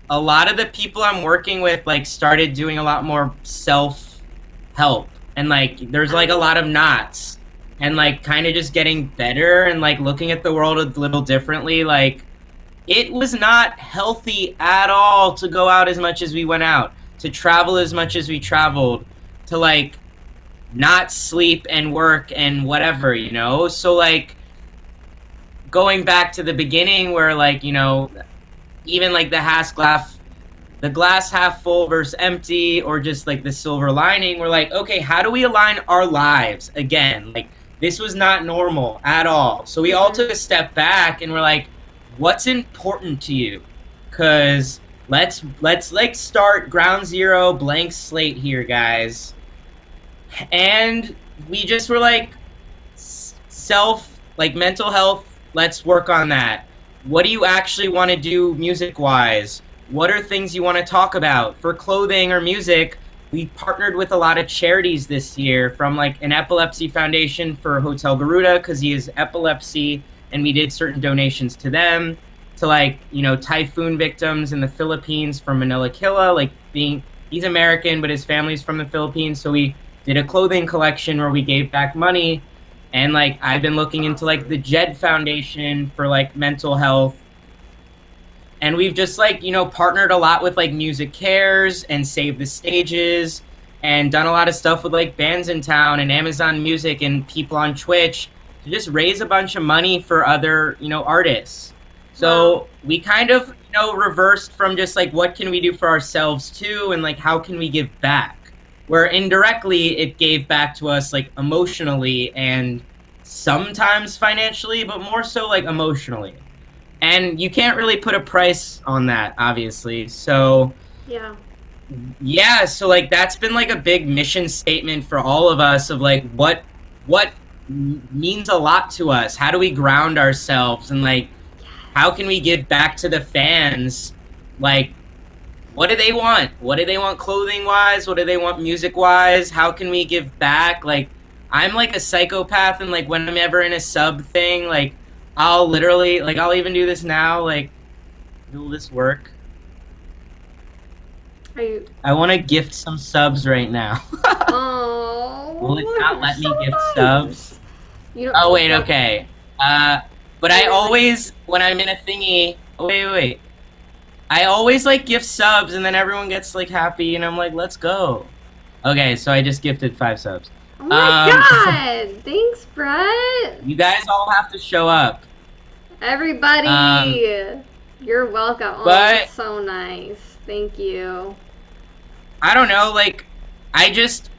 a lot of the people I'm working with, like, started doing a lot more self-help. And, like, there's, like, a lot of knots. And, like, kind of just getting better and, like, looking at the world a little differently. Like, it was not healthy at all to go out as much as we went out, to travel as much as we traveled, to, like, not sleep and work and whatever, you know? So like going back to the beginning where like, you know, even like the glass half full versus empty, or just like the silver lining, we're like, okay, how do we align our lives again? Like this was not normal at all. So we all took a step back and we're like, what's important to you? Cause let's like start ground zero, blank slate here, guys. And we just were like, self, like mental health, let's work on that. What do you actually want to do music wise? What are things you want to talk about? For clothing or music, we partnered with a lot of charities this year, from like an epilepsy foundation for Hotel Garuda because he has epilepsy, and we did certain donations to them, to like, you know, typhoon victims in the Philippines from Manila Killa, like he's American but his family's from the Philippines, so we did a clothing collection where we gave back money. And like I've been looking into like the Jed Foundation for like mental health. And we've just like, you know, partnered a lot with like Music Cares and Save the Stages, and done a lot of stuff with like Bands in Town and Amazon Music and people on Twitch to just raise a bunch of money for other, you know, artists. So we kind of, you know, reversed from just like what can we do for ourselves too, and like how can we give back? Where indirectly it gave back to us like emotionally and sometimes financially, but more so like emotionally. And you can't really put a price on that, obviously. So yeah, so like that's been like a big mission statement for all of us of like what means a lot to us. How do we ground ourselves, and like how can we give back to the fans? Like, what do they want? What do they want clothing wise? What do they want music wise? How can we give back? Like, I'm like a psychopath, and like when I'm ever in a sub thing, like I'll literally, like I'll even do this now, like, will this work? I want to gift some subs right now. Oh. Will it not let me gift subs? Oh wait, okay. But I always, when I'm in a thingy, wait. I always like gift subs, and then everyone gets like happy, and I'm like, let's go. Okay, so I just gifted 5 subs. Oh my god! Thanks, Brett. You guys all have to show up. Everybody, you're welcome. Oh, that's so nice. Thank you. I don't know, like, I just,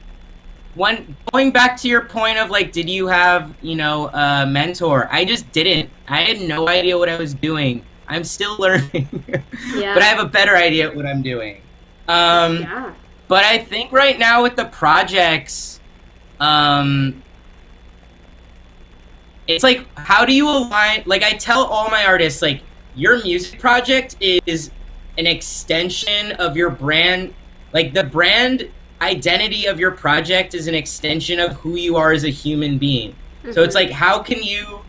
going back to your point of like, did you have, you know, a mentor? I just didn't. I had no idea what I was doing. I'm still learning. Yeah. But I have a better idea of what I'm doing. Yeah. But I think right now with the projects, it's like, how do you align? Like, I tell all my artists, like, your music project is an extension of your brand. Like, the brand identity of your project is an extension of who you are as a human being. So it's like, how can you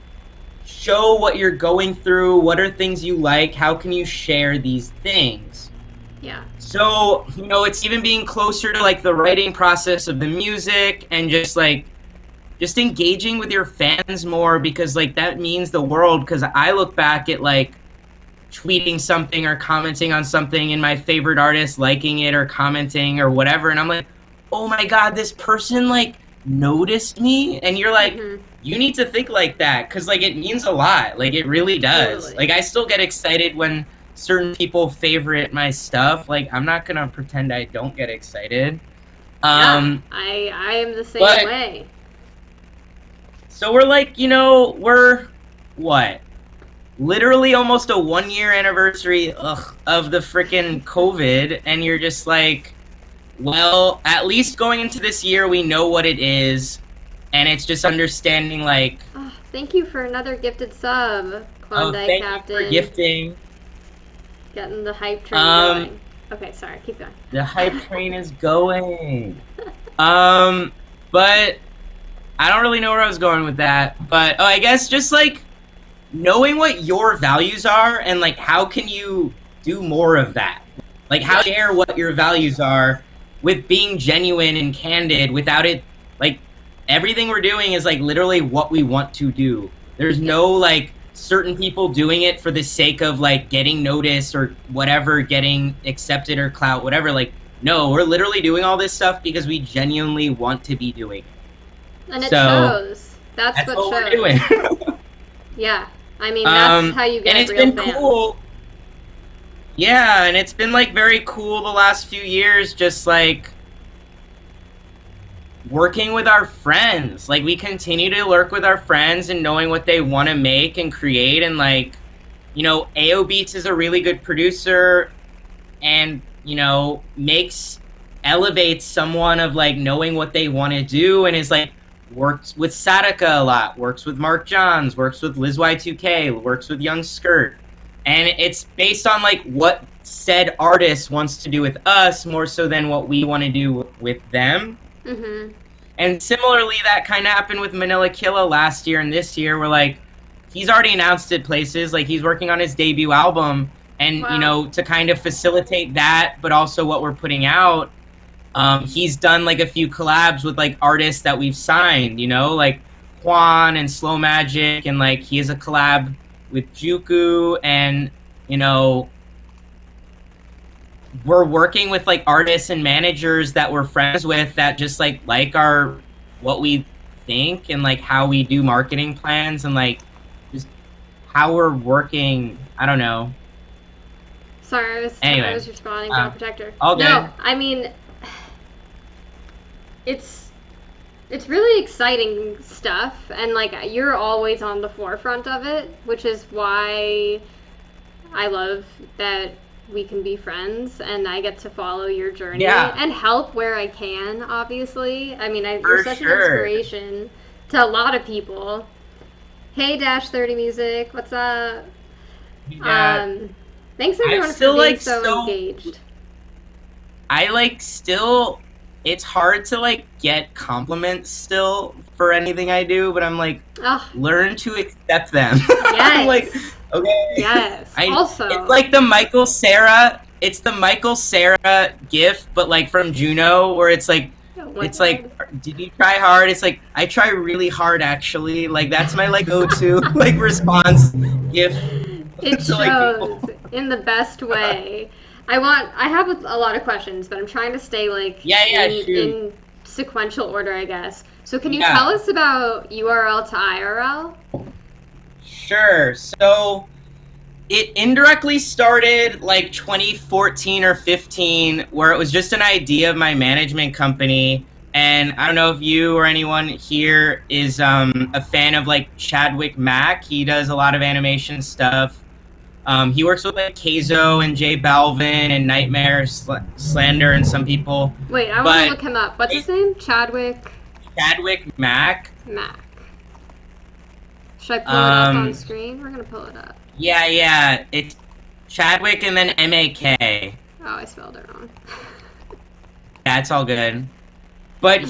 show what you're going through? What are things you like? How can you share these things? Yeah. So, you know, it's even being closer to like the writing process of the music, and just like, just engaging with your fans more, because like that means the world. Because I look back at like tweeting something or commenting on something, and my favorite artist liking it or commenting or whatever, and I'm like, oh my god, this person like noticed me. And you're like, you need to think like that, because like it means a lot. Like it really does. Totally. Like I still get excited when certain people favorite my stuff. Like I'm not gonna pretend I don't get excited. I am the same way. So we're like, you know, we're what? Literally almost a 1-year anniversary of the freaking COVID, and you're just like, well, at least going into this year, we know what it is, and it's just understanding like. Oh, thank you for another gifted sub, Klondike thank Captain. You for gifting. Getting the hype train going. Okay, sorry, keep going. The hype train is going. But I don't really know where I was going with that. But I guess just like knowing what your values are, and like how can you do more of that? Like how to share what your values are with being genuine and candid without it, like everything we're doing is like literally what we want to do. There's no like certain people doing it for the sake of like getting noticed or whatever, getting accepted or clout, whatever. Like no, we're literally doing all this stuff because we genuinely want to be doing it. And it So shows. That's what we're shows. doing. Yeah. I mean, that's how you And get it's real been fans. cool. Yeah, and it's been like very cool the last few years, just like working with our friends. Like we continue to work with our friends and knowing what they want to make and create, and like, you know, AO Beats is a really good producer, and you know, elevates someone of like knowing what they want to do, and is like works with Satika a lot, works with Mark Johns, works with Liz Y2K, works with Young Skirt, and it's based on like what said artist wants to do with us more so than what we want to do with them. Mm-hmm. And similarly, that kind of happened with Manila Killa last year and this year. We're like, he's already announced it places, like he's working on his debut album, and Wow. you know, to kind of facilitate that, but also what we're putting out, he's done like a few collabs with like artists that we've signed, you know, like Juan and Slow Magic, and like he has a collab with Juku, and you know, we're working with like artists and managers that we're friends with that just like our what we think and like how we do marketing plans and like just how we're working. I don't know. Sorry, I was responding to Protector. All good. No, I mean, it's really exciting stuff, and like you're always on the forefront of it, which is why I love that we can be friends and I get to follow your journey and help where I can, obviously. I mean, you're such an inspiration to a lot of people. Hey, Dash 30 Music, what's up? Thanks everyone for being so engaged. I like still, it's hard to like get compliments still for anything I do, but I'm like, learn to accept them. Yes. I'm like, okay. Yes. Also, it's like the Michael Cera. It's the Michael Cera gif, but like from Juno, where it's like, did you try hard? It's like, I try really hard, actually. Like that's my like go-to like response gif. It shows in the best way. I have a lot of questions, but I'm trying to stay like in sequential order, I guess. So can you tell us about URL2IRL? Sure. So it indirectly started like 2014 or 15, where it was just an idea of my management company. And I don't know if you or anyone here is a fan of like Chadwick Mack. He does a lot of animation stuff. He works with like Keizo and J Balvin and Nightmare Slander and some people. Wait, I want to look him up. What's his name? Chadwick Mack. Should I pull it up on screen? We're gonna pull it up. Yeah. It's Chadwick and then M-A-K. Oh, I spelled it wrong. That's all good. But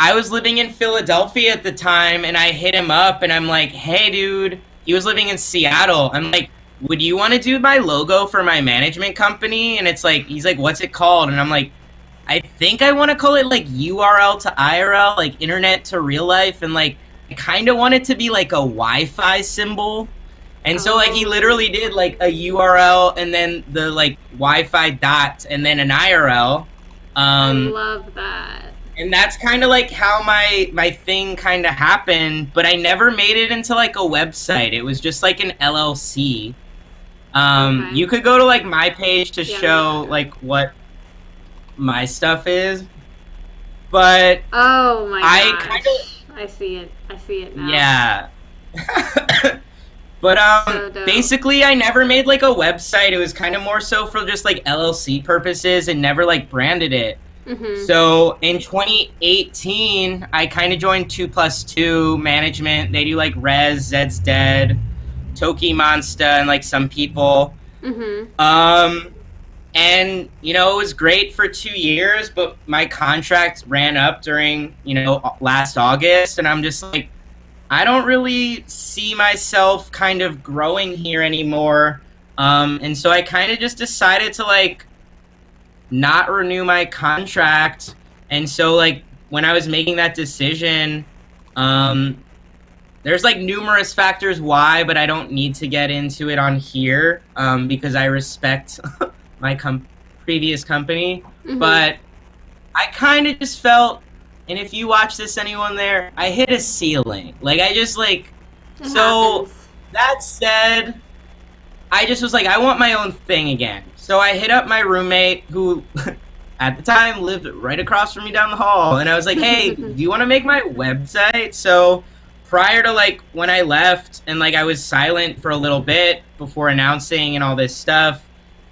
I was living in Philadelphia at the time, and I hit him up, and I'm like, hey, dude. He was living in Seattle. I'm like, would you want to do my logo for my management company? And it's like, he's like, what's it called? And I'm like, I think I want to call it like URL2IRL, like internet to real life. And like, I kind of want it to be like a Wi-Fi symbol. And so like he literally did like a URL and then the like Wi-Fi dot and then an IRL. I love that. And that's kind of like how my thing kind of happened, but I never made it into like a website. It was just like an LLC. You could go to like my page to show like what my stuff is, but oh my gosh, I see it now. Yeah. But basically I never made like a website. It was kind of more so for just like LLC purposes and never like branded it. Mm-hmm. So in 2018, I kind of joined 2+2 management. They do like Rez, Zed's Dead, Toki Monsta, and like some people. Mm-hmm. And you know, it was great for 2 years, but my contract ran up during, you know, last August, and I'm just like, I don't really see myself kind of growing here anymore. And so I kind of just decided to like not renew my contract. And so like when I was making that decision, there's like numerous factors why, but I don't need to get into it on here because I respect my previous company, Mhm. but I kind of just felt, and if you watch this, anyone there, I hit a ceiling. Like, I just, like, It so happens. that said, I just was like, I want my own thing again. So I hit up my roommate, who at the time lived right across from me down the hall, and I was like, hey, do you want to make my website? So prior to like when I left and like I was silent for a little bit before announcing and all this stuff,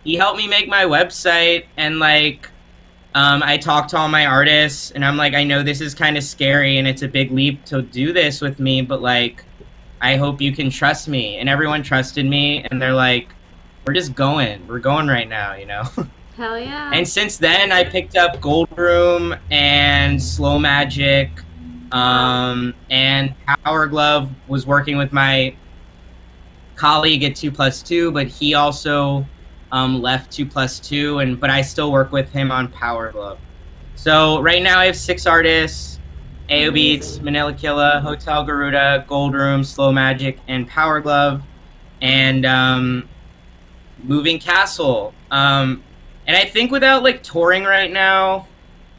he helped me make my website, and like I talked to all my artists, and I'm like, I know this is kind of scary and it's a big leap to do this with me, but like I hope you can trust me. And everyone trusted me, and they're like, we're just going. We're going right now, you know? Hell yeah. And since then, I picked up Gold Room and Slow Magic, and Power Glove. Was working with my colleague at 2+2, but he also left 2+2, but I still work with him on Power Glove. So right now I have 6 artists: AO Beats, Manila Killa, Hotel Garuda, Gold Room, Slow Magic, and Power Glove, and Moving Castle. And I think without like touring right now,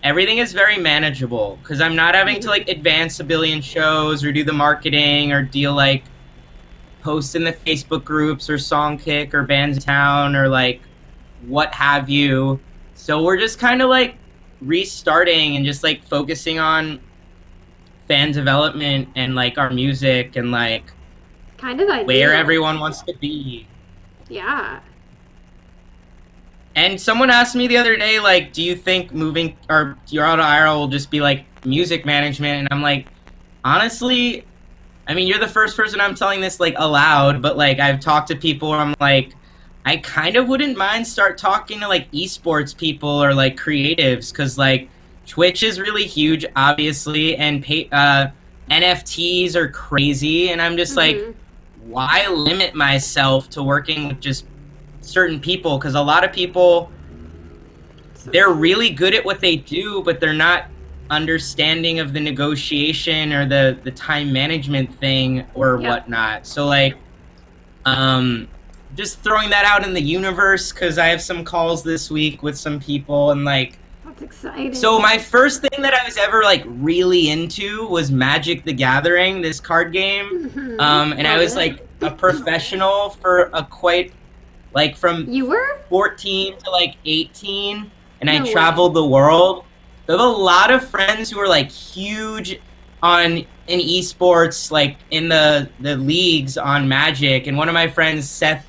everything is very manageable because I'm not having to like advance a billion shows or do the marketing or deal like post in the Facebook groups or Songkick or Bands Town or like what have you. So we're just kind of like restarting and just like focusing on fan development and like our music and like kind of ideal. Where everyone wants to be. Yeah. And someone asked me the other day, like, do you think moving or URL2IRL will just be like music management? And I'm like, honestly, I mean, you're the first person I'm telling this like aloud, but like I've talked to people where I'm like, I kind of wouldn't mind start talking to like esports people or like creatives, because like Twitch is really huge, obviously, and NFTs are crazy, and I'm just like, why limit myself to working with just certain people? Because a lot of people, they're really good at what they do, but they're not understanding of the negotiation or the time management thing or whatnot. So like just throwing that out in the universe, because I have some calls this week with some people, and like, that's exciting. So my first thing that I was ever like really into was Magic the Gathering, this card game. And I was like a professional for a quite like from you were 14 to like 18, and I traveled the world. I have a lot of friends who are like huge in esports, like in the leagues on Magic. And one of my friends, Seth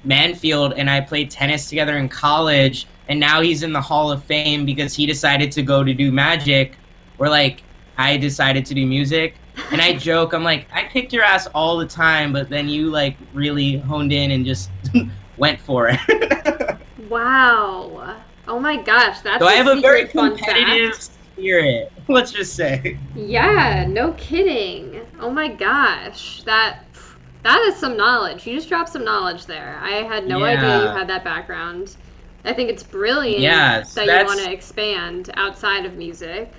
Manfield, and I played tennis together in college, and now he's in the Hall of Fame because he decided to go to do Magic, where like I decided to do music. And I joke, I'm like, I kicked your ass all the time, but then you like really honed in and just went for it. Wow. Oh my gosh, that's so I have a very fun competitive spirit, let's just say. Yeah, no kidding. Oh my gosh, that is some knowledge. You just dropped some knowledge there. I had no idea you had that background. I think it's brilliant that you want to expand outside of music.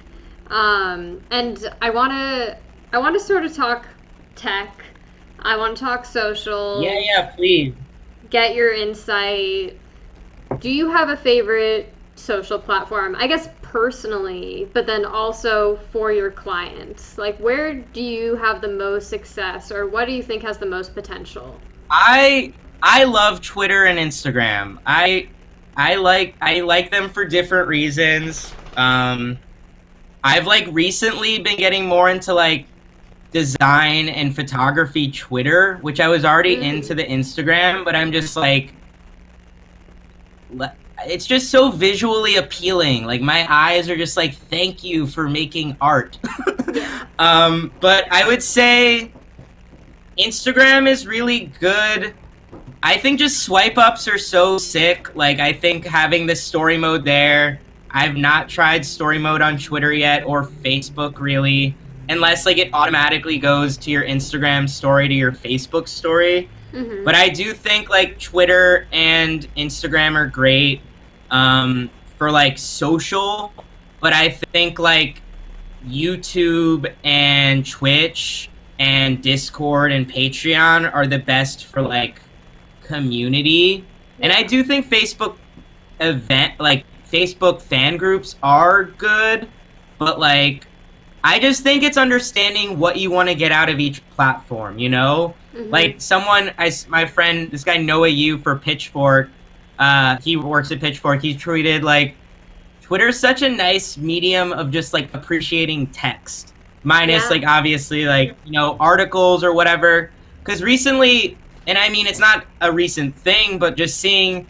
And I want to sort of talk tech. I want to talk social. Yeah, please. Get your insight. Do you have a favorite social platform? I guess personally, but then also for your clients. Like, where do you have the most success, or what do you think has the most potential? I love Twitter and Instagram. I like them for different reasons. I've like recently been getting more into like design and photography Twitter, which I was already into the Instagram, but I'm just like, it's just so visually appealing. Like my eyes are just like, thank you for making art. But I would say Instagram is really good. I think just swipe ups are so sick. Like I think having the story mode there, I've not tried story mode on Twitter yet or Facebook really, unless like it automatically goes to your Instagram story to your Facebook story. But I do think like Twitter and Instagram are great for like social, but I think like YouTube and Twitch and Discord and Patreon are the best for like community. And I do think Facebook Facebook fan groups are good, but like I just think it's understanding what you want to get out of each platform, you know? Mhm. Like my friend, this guy Noah Yu for Pitchfork, he works at Pitchfork, he tweeted like, Twitter's such a nice medium of just like appreciating text, minus Yeah. like obviously like, you know, articles or whatever. Because recently, and I mean, it's not a recent thing, but just seeing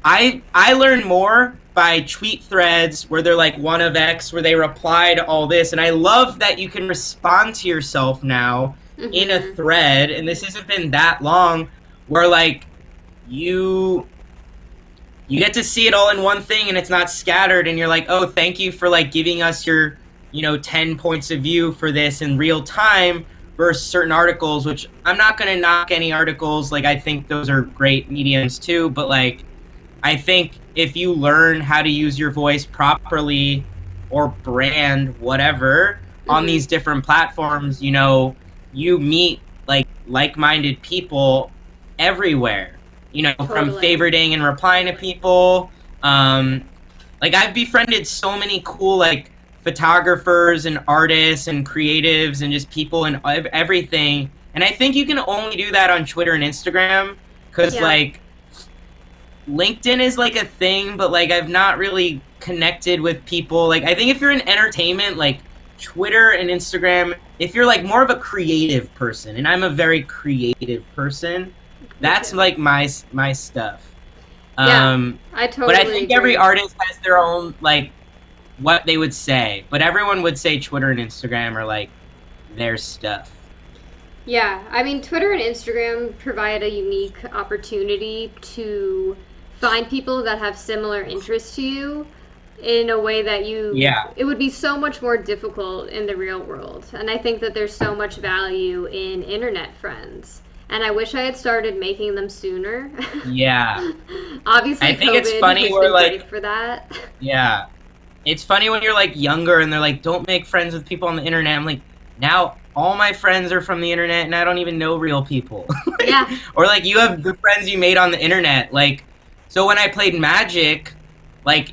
I learn more by tweet threads where they're like one of X where they reply to all this, and I love that you can respond to yourself now in a Mhm. thread, and this hasn't been that long where like you you get to see it all in one thing and it's not scattered, and you're like, oh, thank you for like giving us your, you know, 10 points of view for this in real time versus certain articles, which I'm not going to knock any articles, like I think those are great mediums too, but like I think if you learn how to use your voice properly or brand whatever on Mhm. these different platforms, you know, you meet like-minded people everywhere. You know, from Totally. favoriting and replying to people. Like I've befriended so many cool like photographers and artists and creatives and just people and everything. And I think you can only do that on Twitter and Instagram because Yeah. like LinkedIn is like a thing, but like I've not really connected with people. Like I think if you're in entertainment, like Twitter and Instagram, if you're like more of a creative person, and I'm a very creative person, Me that's too. like my stuff. Yeah. Um, I but I totally think every agree. artist has their own like what they would say. But everyone would say Twitter and Instagram are like their stuff. Yeah, I mean, Twitter and Instagram provide a unique opportunity to find people that have similar interests to you in a way that Yeah. it would be so much more difficult in the real world. And I think that there's so much value in internet friends. And I wish I had started making them sooner. Yeah. I Obviously, think it's COVID funny has where been like great for that. yeah. It's funny when you're like younger and they're like, don't make friends with people on the internet. I'm like, now all my friends are from the internet and I don't even know real people. Like, Yeah. or like you have the friends you made on the internet. Like, so when I played Magic, like,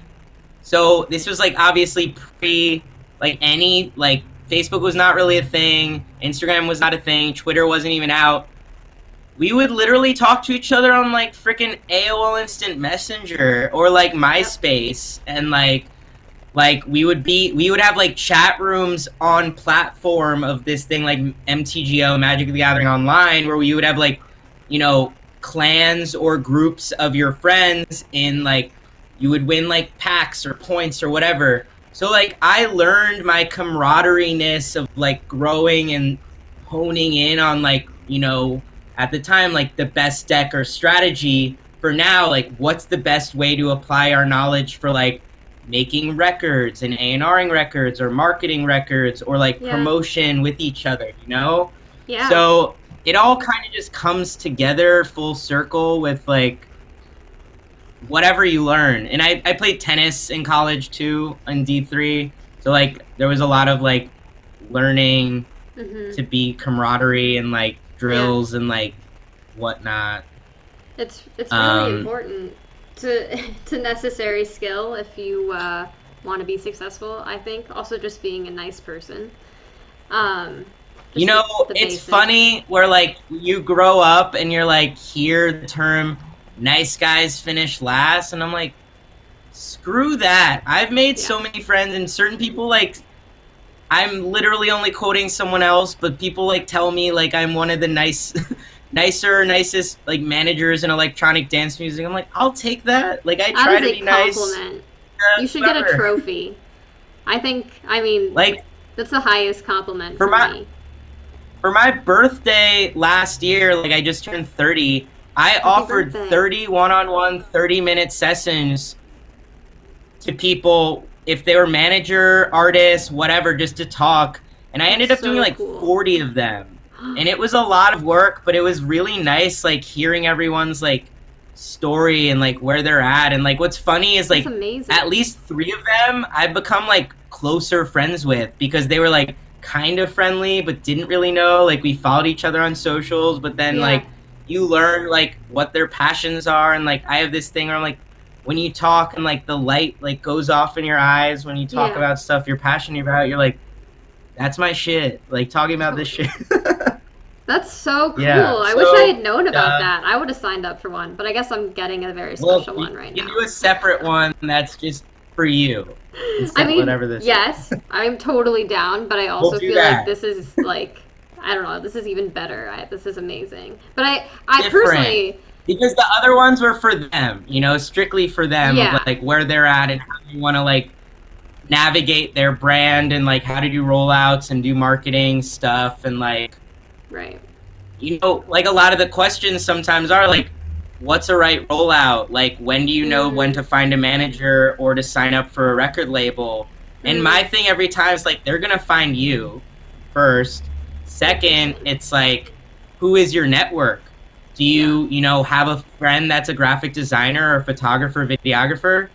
so this was like obviously pre like any like Facebook was not really a thing, Instagram was not a thing, Twitter wasn't even out. We would literally talk to each other on like freaking AOL Instant Messenger or like Yep. MySpace, and like we would have like chat rooms on platform of this thing like MTGO, Magic the Gathering Online, where you would have like, you know, clans or groups of your friends in like you would win like packs or points or whatever. So like I learned my camaraderie-ness of like growing and honing in on like, you know, at the time like the best deck or strategy for now, like what's the best way to apply our knowledge for like making records and A&Ring records or marketing records or like Yeah. promotion with each other, you know? Yeah. So it all kind of just comes together full circle with like whatever you learn. And I played tennis in college too in D3. So like there was a lot of like learning Mhm. to be camaraderie and like Yeah. drills and like whatnot. It's really Um, important to to necessary skill if you want to be successful. I think also just being a nice person, um, You just know, the it's basics. funny where like you grow up and you're like, hear the term nice guys finish last, and I'm like, screw that. I've made Yeah, so many friends, and certain people like I'm literally only quoting someone else, but people like tell me like I'm one of the nicest like managers in electronic dance music. I'm like, I'll take that. Like I that try is to a be nice, compliment. You should get a whatever. trophy. I think. I mean, Like that's the highest compliment for for my me. for my birthday last year, like I just turned 30, I Happy offered birthday. 30 one-on-one 30-minute sessions to people if they were manager, artists, whatever, just to talk. And I That's ended up doing so like cool. 40 of them. And it was a lot of work, but it was really nice like hearing everyone's like story and like where they're at. And like what's funny is That's like at amazing. least 3 of them I've become like closer friends with because they were like kind of friendly but didn't really know. Like we followed each other on socials, but then Yeah. like you learn like what their passions are, and like I have this thing where I'm like, when you talk and like the light like goes off in your eyes when you talk Yeah. about stuff you're passionate about, you're like, that's my shit. Like talking about this shit. That's so Yeah. cool. I wish I So, had known about uh, that. I would have signed up for one, but I guess I'm getting a very well, special you one right can now. do a separate one that's just for you I instead of mean, whatever this is. yes, I'm totally down, but I We'll also do feel like that. this is like I don't know, this is even better. This is amazing. But I Different. personally, Because the other ones were for them, you know, strictly for them of yeah, like where they're at and how you want to like navigate their brand and like how to do rollouts and do marketing stuff and like, right. you know, like a lot of the questions sometimes are like, what's a right rollout? Like, when do you know when Mm, to find a manager or to sign up for a record label? And mm, my thing every time is like, they're going to find you first. Second, interesting. it's like, who is your network? Do Yeah. you know, have a friend that's a graphic designer or photographer, videographer?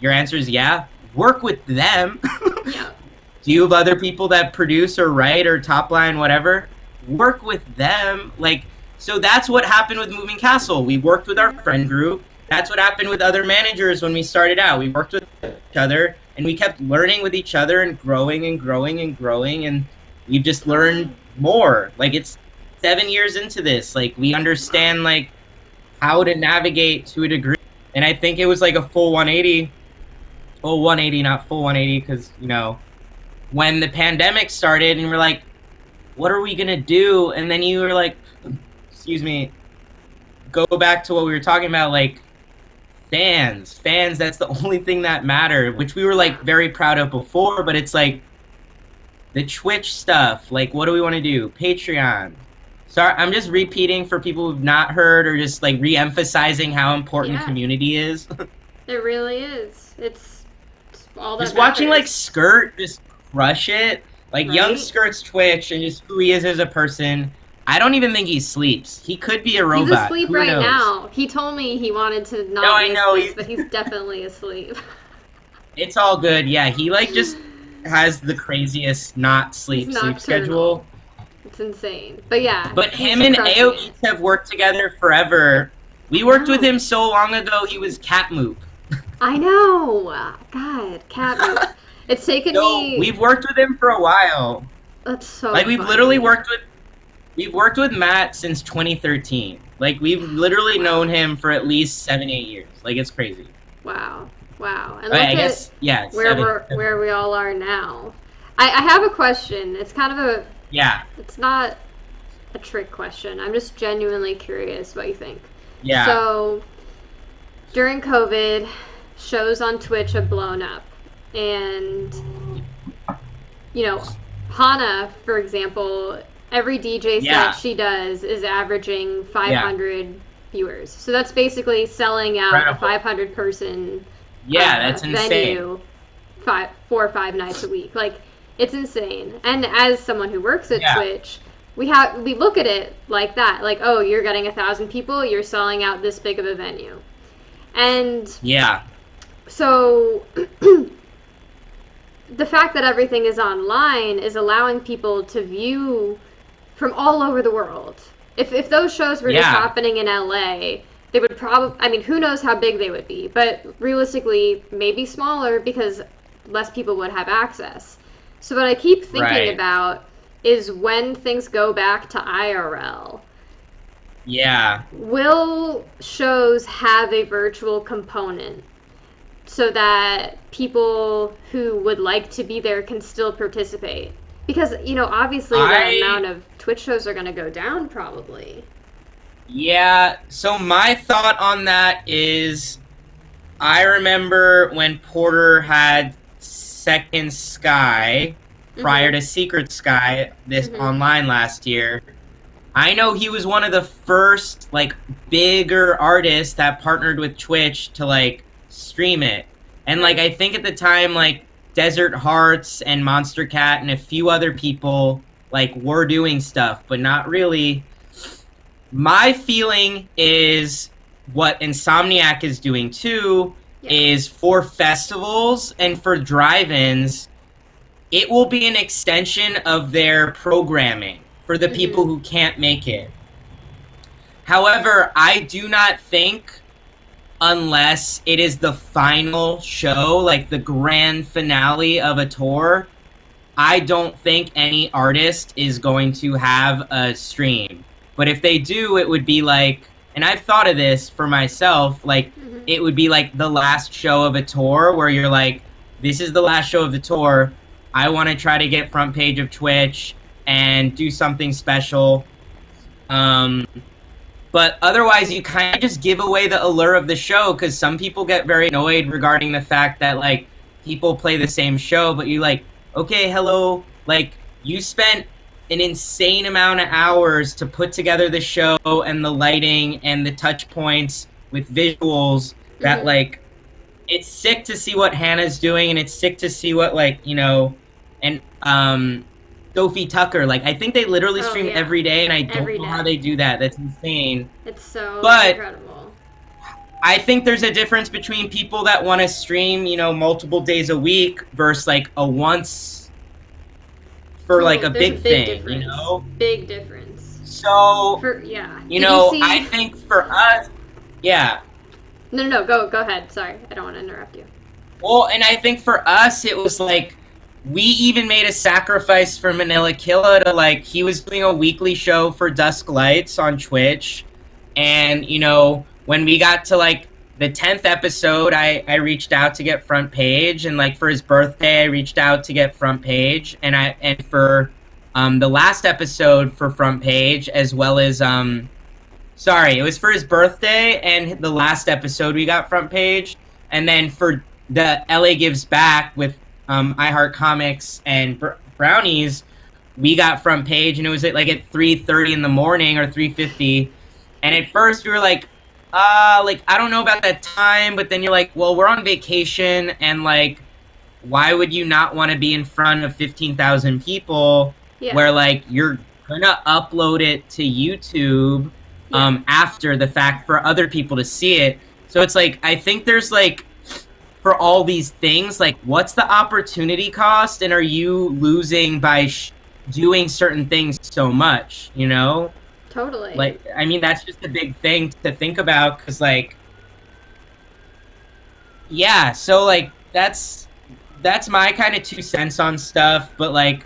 Your answer is yeah. Work with them. Yeah. Do you have other people that produce or write or top line, whatever? Work with them. Like, so that's what happened with Moving Castle. We worked with our friend group. That's what happened with other managers when we started out. We worked with each other and we kept learning with each other and growing and growing and growing. And we've just learned more. Like, it's 7 years into this. Like, we understand, like, how to navigate to a degree. And I think it was like a full 180. Full 180, not full 180, because, you know, when the pandemic started and we're like, what are we going to do? And then you were like, excuse me, go back to what we were talking about, like fans, that's the only thing that mattered, which we were Yeah. like very proud of before, but it's like the Twitch stuff, like what do we want to do? Patreon. Sorry, I'm just repeating for people who've not heard or just like re-emphasizing how important Yeah. community is. It really is. It's all that Just watching like matters, Skirt just crush it, like young right? Skirt's Twitch and just who he is as a person. I don't even think he sleeps. He could be a He's robot. asleep Who right knows? now. He told me he wanted to No, not I miss know. this, but he's definitely asleep. It's all good. Yeah, he like just has the craziest not He's sleep nocturnal. schedule. It's insane. But yeah, But he's him and crushing AOE it. have worked together forever. We I worked with know. him so long ago. He was Catmoop. I know. God, cat moop. It's taken So me. we've worked with him for a while. That's so Like funny. we've worked with Matt since 2013. Like we've literally Wow. known him for at least 7, 8 years. Like it's crazy. Wow. Wow. And Okay, look I at guess yeah, where we all are now. I have a question. It's kind of yeah, it's not a trick question. I'm just genuinely curious what you think. yeah, So during COVID, shows on Twitch have blown up. And, you know, Hana, for example, every DJ yeah, set she does is averaging yeah. 500 viewers. So that's basically selling out a Incredible. 500 person Yeah, that's insane. venue 4 or 5 nights a week. Like, it's insane. And as someone who works at Yeah, Twitch, we look at it like that. Like, oh, you're getting 1,000 people, you're selling out this big of a venue. And yeah, so the fact that everything is online is allowing people to view from all over the world. If those shows were just yeah. happening in LA, they would probably, I mean, who knows how big they would be, but realistically, maybe smaller because less people would have access. So, what I keep thinking Right. about is when things go back to IRL, Yeah. will shows have a virtual component so that people who would like to be there can still participate? Because, obviously the I amount of Twitch shows are going to go down probably. Yeah, so my thought on that is I remember when Porter had Second Sky prior Mhm. to Secret Sky this Mhm. online last year. I know he was one of the first like bigger artists that partnered with Twitch to like stream it. And like Right. I think at the time like Desert Hearts and Monster Cat and a few other people like were doing stuff, but not really. My feeling is what Insomniac is doing too Yeah. is for festivals and for drive-ins, it will be an extension of their programming for the people Mhm. who can't make it. However, I do not think unless it is the final show, like the grand finale of a tour, I don't think any artist is going to have a stream. But if they do, it would be like, and I've thought of this for myself, like it would be like the last show of a tour where you're like, this is the last show of the tour. I want to try to get front page of Twitch and do something special. But otherwise, you kind of just give away the allure of the show, because some people get very annoyed regarding the fact that, like, people play the same show, but you like, okay, hello, like, you spent an insane amount of hours to put together the show and the lighting and the touch points with visuals that, like, it's sick to see what Hannah's doing, and it's sick to see what, like, you know, and, Sophie Tucker, like, I think they literally stream every day, and I don't know how they do that. That's insane. It's so incredible. I think there's a difference between people that want to stream, you know, multiple days a week versus, like, a once for, like, a big thing, you know? Big difference. So, you know, I think for us, No, go ahead. Sorry, I don't want to interrupt you. Well, and I think for us, it was, like, we even made a sacrifice for Manila Killa to, like, he was doing a weekly show for Dusk Lights on Twitch. And, you know, when we got to, like, the 10th episode, I reached out to get front page. And, like, for his birthday, I reached out to get front page. And for the last episode for front page, as well as, sorry, it was for his birthday and the last episode we got front page. And then for the LA Gives Back with iHeart Comics and Brownies, we got front page, and it was at 3:30 in the morning or 3:50. And at first we were like, I don't know about that time, but then you're like, well, we're on vacation, and, like, why would you not want to be in front of 15,000 people where, like, you're gonna upload it to YouTube after the fact for other people to see it. So it's like, I think there's, like, for all these things, like, what's the opportunity cost, and are you losing by doing certain things so much, you know? Totally. Like, I mean, that's just a big thing to think about, because, like, yeah, so, like, that's my kind of 2 cents on stuff, but, like,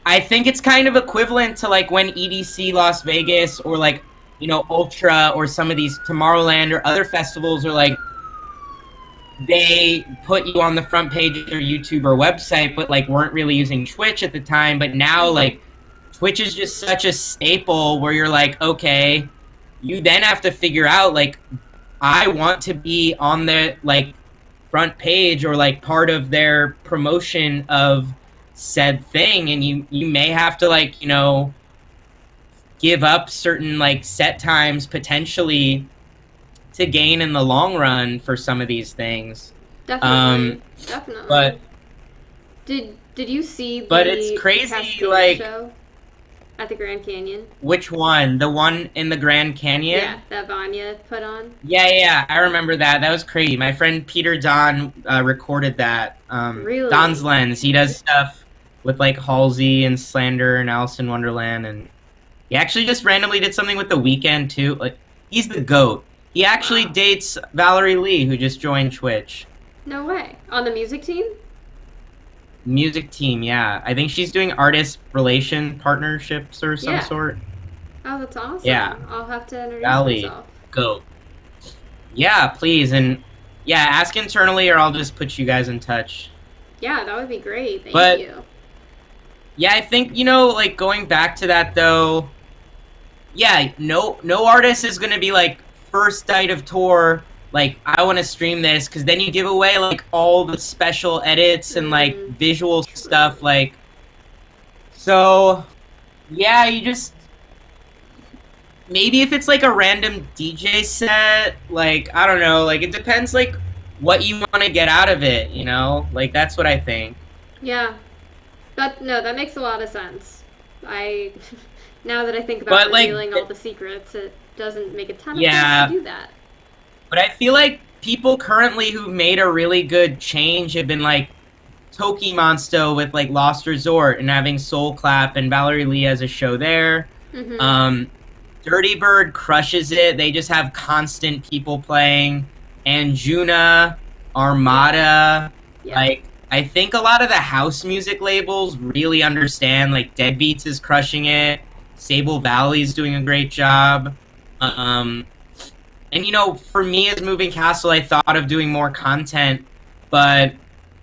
I think it's kind of equivalent to, like, when EDC Las Vegas or, like, you know, Ultra or some of these Tomorrowland or other festivals are, like, they put you on the front page of their YouTube or website, but, like, weren't really using Twitch at the time. But now, like, Twitch is just such a staple where you're like, okay, you then have to figure out, like, I want to be on the, like, front page or, like, part of their promotion of said thing. And you may have to, like, you know, give up certain, like, set times potentially to gain in the long run for some of these things. Definitely. But did you see but it's crazy, like, show at the Grand Canyon? Which one? The one in the Grand Canyon? Yeah, that Vanya put on. Yeah, I remember that. That was crazy. My friend Peter Don recorded that. Really? Don's Lens. He does stuff with, like, Halsey and Slander and Alice in Wonderland, and he actually just randomly did something with The Weeknd too. Like, he's the GOAT. He actually dates Valerie Lee, who just joined Twitch. No way. On the music team? Music team, yeah. I think she's doing artist relation partnerships or some sort. Oh, that's awesome. Yeah. I'll have to introduce myself. Go. Yeah, please. And, yeah, ask internally, or I'll just put you guys in touch. Yeah, that would be great. Thank you. Yeah, I think, you know, like, going back to that, though, yeah, no artist is going to be, like, first night of tour, like, I want to stream this, because then you give away, like, all the special edits and, like, visual stuff, like, so, yeah, you just, maybe if it's, like, a random DJ set, like, I don't know, like, it depends, like, what you want to get out of it, you know, like, that's what I think. Yeah, but, no, that makes a lot of sense. Now that I think about revealing all the secrets, it doesn't make a ton of sense to do that. But I feel like people currently who made a really good change have been, like, Toki Monsto with, like, Lost Resort and having Soul Clap, and Valerie Lee has a show there. Derp Dirty Bird crushes it. They just have constant people playing. Anjuna, Armada, Yeah. like I think a lot of the house music labels really understand. Like Deadbeats is crushing it. Sable Valley's doing a great job. Um, and for me as Moving Castle, I thought of doing more content, but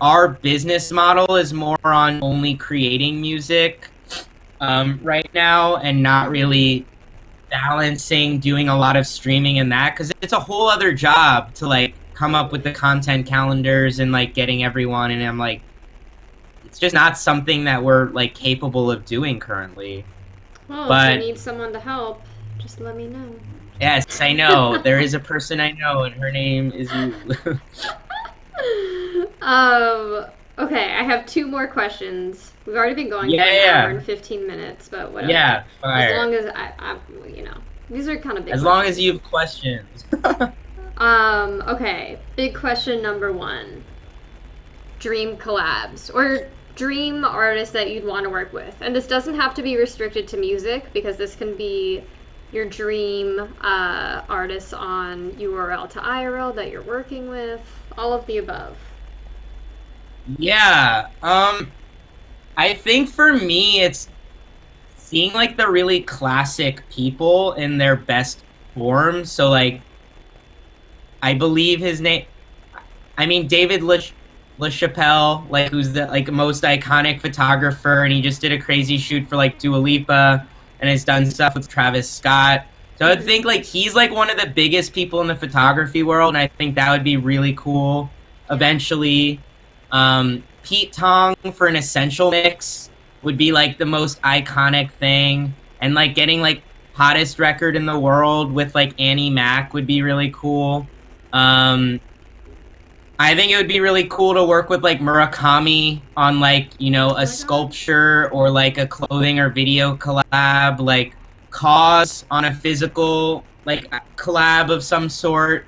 our business model is more on only creating music right now and not really balancing doing a lot of streaming and that, because it's a whole other job to like come up with the content calendars and like getting everyone, and I'm like, it's just not something that we're like capable of doing currently. Well, if you But need someone to help, just let me know. yes, I know there is a person I know, and her name is you. um. Okay, I have 2 more questions. We've already been going for an hour and 15 minutes, but whatever. Yeah, fire. As long as I these are kind of big. As long as you have questions. Okay. Big question number 1. Dream collabs or dream artists that you'd want to work with, and this doesn't have to be restricted to music, because this can be your dream artists on URL2IRL that you're working with. All of the above. Yeah. I think for me, it's seeing like the really classic people in their best form. So like, I believe his name. I mean, David LaChapelle, like who's the like most iconic photographer, and he just did a crazy shoot for like Dua Lipa, and has done stuff with Travis Scott. So I think like he's like one of the biggest people in the photography world, and I think that would be really cool. Eventually, Pete Tong for an Essential mix would be like the most iconic thing, and like getting like hottest record in the world with like Annie Mac would be really cool. I think it would be really cool to work with like Murakami on like a sculpture or like a clothing or video collab, like Cause on a physical like collab of some sort.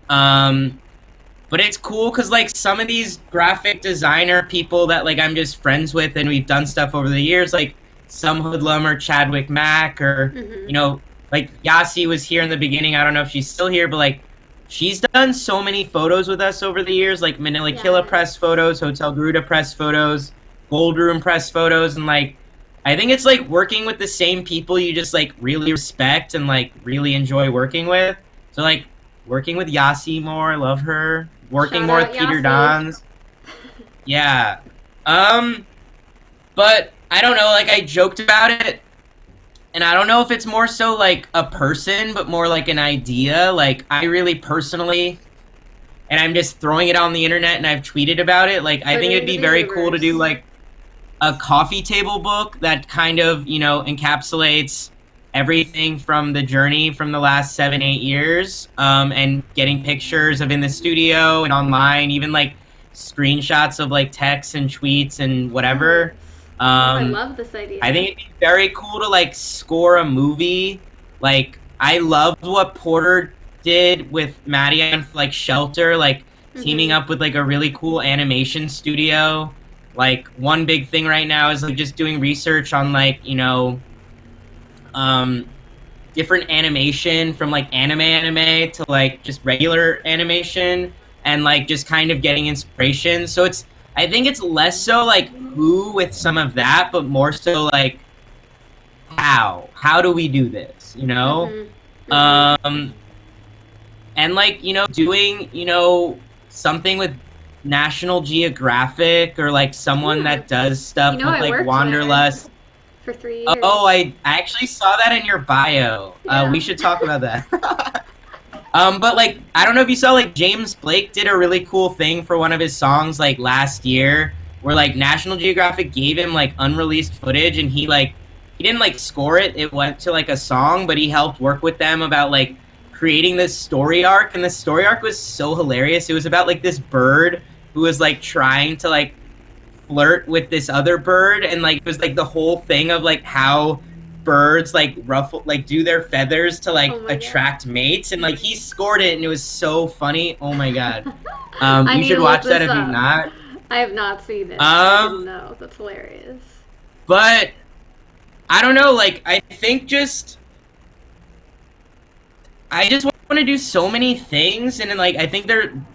But it's cool because like some of these graphic designer people that like I'm just friends with and we've done stuff over the years, like some Hoodlum or Chadwick Mack or like Yasi was here in the beginning. I don't know if she's still here, but like she's done so many photos with us over the years, like Manila Killa press photos, Hotel Garuda press photos, Gold Room press photos, and like I think it's like working with the same people you just like really respect and like really enjoy working with. So like working with Yasi more, I love her. Working more with Peter Dons. Yeah. But I don't know, like I joked about it, and I don't know if it's more so like a person, but more like an idea. Like I really personally, and I'm just throwing it on the internet and I've tweeted about it, like I think it'd be very cool to do like a coffee table book that kind of, encapsulates everything from the journey from the last 7-8 years, and getting pictures of in the studio and online, even like screenshots of like texts and tweets and whatever. I love this idea. I think it'd be very cool to like score a movie. Like I loved what Porter did with Maddie on like Shelter, like teaming up with like a really cool animation studio. Like one big thing right now is like just doing research on like different animation from like anime to like just regular animation, and like just kind of getting inspiration. So I think it's less so like who with some of that, but more so like how do we do this, and like doing something with National Geographic or like someone that does stuff with like Wanderlust. For 3 years. Oh, I actually saw that in your bio. Yeah. We should talk about that. But like, I don't know if you saw, like James Blake did a really cool thing for one of his songs like last year, where like National Geographic gave him like unreleased footage, and he didn't like score it. It went to like a song, but he helped work with them about like creating this story arc, and the story arc was so hilarious. It was about like this bird who was like trying to like flirt with this other bird, and like it was like the whole thing of like how birds like ruffle like do their feathers to like attract mates, and like he scored it and it was so funny. Oh my god. You should watch that if you've not. I have not seen it. I didn't know. That's hilarious. But I don't know, like I think just I just want to do so many things, and then like I think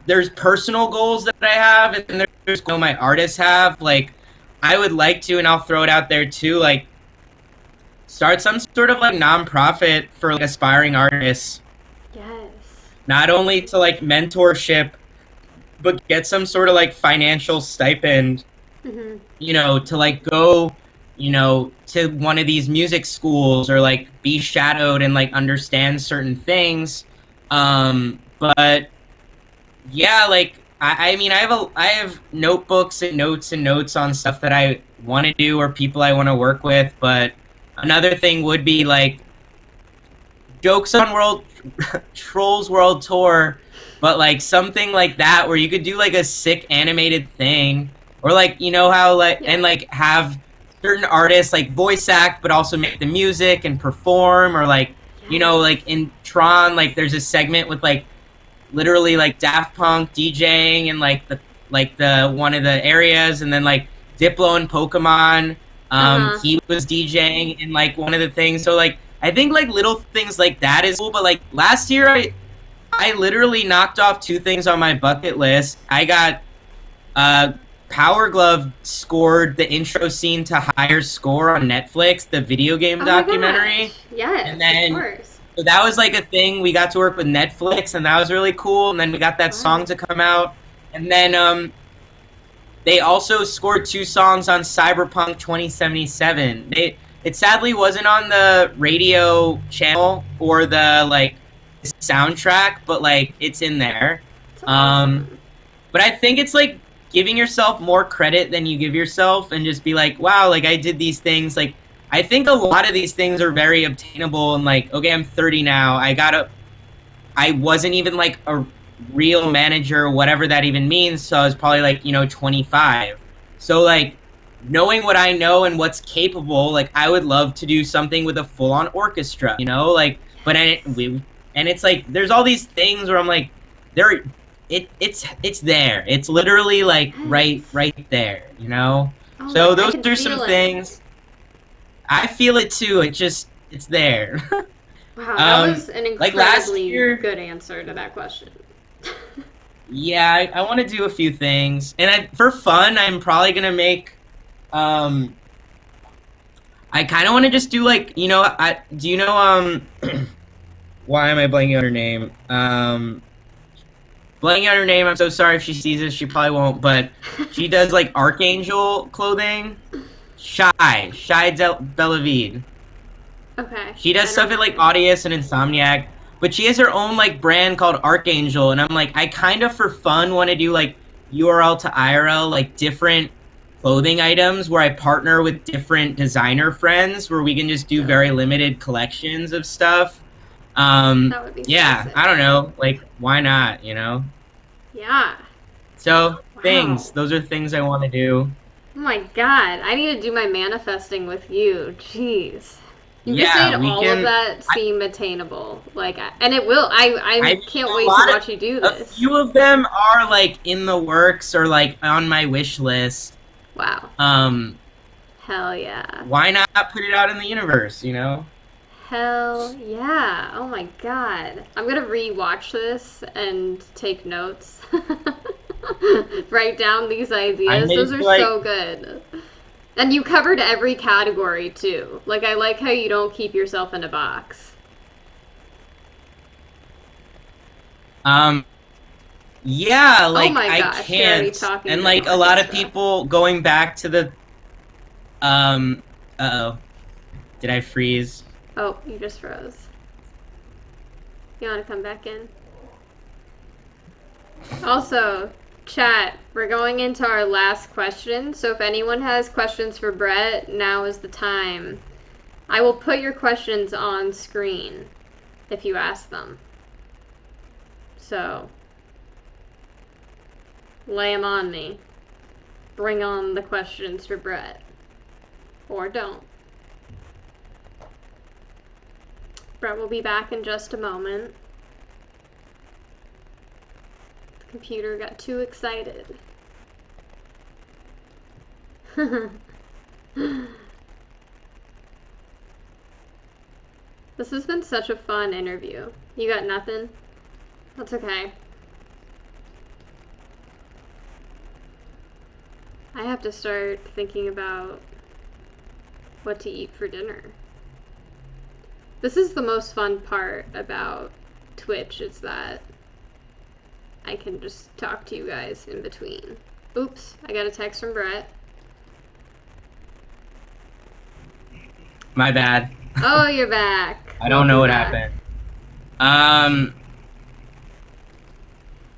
there's personal goals that I have, and then there's my artists have. Like I would like to, and I'll throw it out there too. Like start some sort of like nonprofit for like aspiring artists. Yes. Not only to like mentorship, but get some sort of like financial stipend, Mm-hmm. to like go, to one of these music schools or like be shadowed and like understand certain things. But yeah, like I mean, I have notebooks and notes on stuff that I want to do or people I want to work with. But another thing would be like jokes on World Trolls World Tour, but like something like that where you could do like a sick animated thing, or like how like Yeah. and like have certain artists like voice act, but also make the music and perform, or like Yes. like in Tron, like there's a segment with like literally like Daft Punk DJing and like the one of the areas, and then like Diplo and Pokemon. Uh-huh. He was DJing in like one of the things. So like I think like little things like that is cool. But like last year, I literally knocked off two things on my bucket list. I got Power Glove scored the intro scene to Higher Score on Netflix, the video game Oh my documentary, gosh. Yes, and of then course. so that was like a thing. We got to work with Netflix, and that was really cool. And then we got that Wow. song to come out, and then they also scored two songs on Cyberpunk 2077. It sadly wasn't on the radio channel or the like soundtrack, but like it's in there. It's Um, awesome. but I think it's like giving yourself more credit than you give yourself, and just be like, wow, like I did these things. Like I think a lot of these things are very obtainable, and like, okay, I'm 30 now. I wasn't even like a real manager, whatever that even means. So I was probably like, 25. So like knowing what I know and what's capable, like I would love to do something with a full on orchestra, like, but and it's like, there's all these things where I'm like, there, it's there. It's literally like Yes. right there. Oh my, So I those can are some feel it. things. I feel it too. It's there. Wow, that was an Like last incredibly year, good answer to that question. yeah, I want to do a few things, and for fun, I'm probably gonna make. Um, I kind of want to just do like I do you know why am I blanking on her name? Blanking on her name. I'm so sorry if she sees this. She probably won't, but she does like Archangel clothing. Shy Belavide. Okay, She does I don't stuff at know like her. Audius and Insomniac, but she has her own like brand called Archangel, and I'm like, I kind of for fun want to do like URL to IRL, like different clothing items where I partner with different designer friends where we can just do very Totally. limited collections of stuff. That would be so Yeah, sick. I don't know, like why not? Yeah. So Wow. those are things I want to do. Oh my god, I need to do my manifesting with you. Jeez. You just made Yeah, we all of can. that seem attainable. Like, and it will. I I mean, can't wait to watch you do a this. few of them are like in the works or like on my wish list. Wow. Um, Hell yeah. why not put it out in the universe? Hell yeah. Oh my god. I'm gonna re-watch this and take notes. Write down these I ideas. may Those just are be like, so good. And you covered every category too. Like, I like how you don't keep yourself in a box. um, yeah, Oh like my I gosh, you're already can't, talking and to an like a lot of orchestra. people going back to the, um, uh oh, did I freeze? Oh, you just froze. You want to come back in? Also, chat, we're going into our last question, so if anyone has questions for Brett, now is the time. I will put your questions on screen if you ask them. So, lay them on me. Bring on the questions for Brett. Or don't. Brett will be back in just a moment. The computer got too excited. This has been such a fun interview. You got nothing? That's okay. I have to start thinking about what to eat for dinner. This is the most fun part about Twitch, is that I can just talk to you guys in between. Oops, I got a text from Brett. My bad. Oh, you're back. I don't know what happened.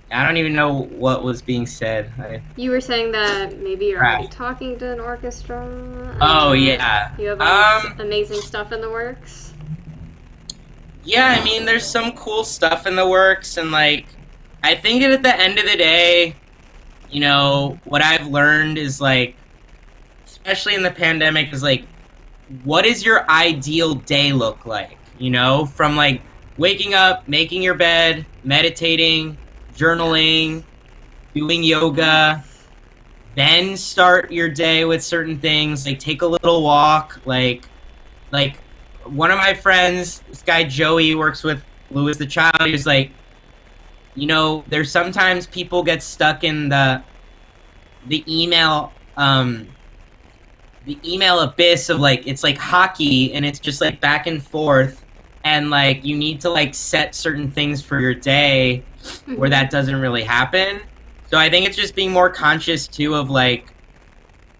I don't even know what was being said. You were saying that maybe you're already talking to an orchestra. Oh, yeah. You have amazing stuff in the works? Yeah, I mean, there's some cool stuff in the works, and, like, I think at the end of the day, you know, what I've learned is, like, especially in the pandemic, is, like, what does your ideal day look like? You know, from, like, waking up, making your bed, meditating, journaling, doing yoga, then start your day with certain things, like take a little walk, like one of my friends, this guy Joey, works with Louis the Child, he's like, you know, there's sometimes people get stuck in the email abyss of, like, it's like hockey and it's just like back and forth, and like you need to like set certain things for your day where that doesn't really happen. So I think it's just being more conscious too of like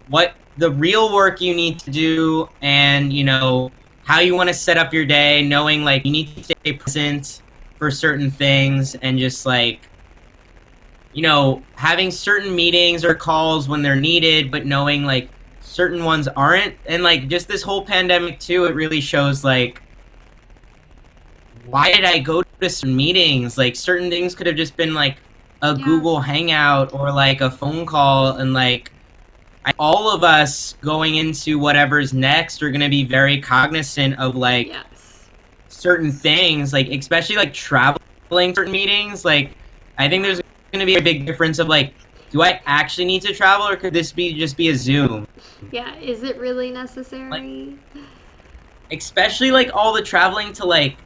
what the real work you need to do, and you know how you want to set up your day, knowing like you need to stay present for certain things, and just like, you know, having certain meetings or calls when they're needed, but knowing like certain ones aren't. And like just this whole pandemic too, it really shows like, why did I go to certain meetings? Like certain things could have just been like a Google Hangout or like a phone call, and like all of us going into whatever's next are going to be very cognizant of like certain things, like especially like traveling certain meetings. Like I think there's going to be a big difference of like, do I actually need to travel, or could this be just be a Zoom? Yeah, is it really necessary? Like, especially like all the traveling to like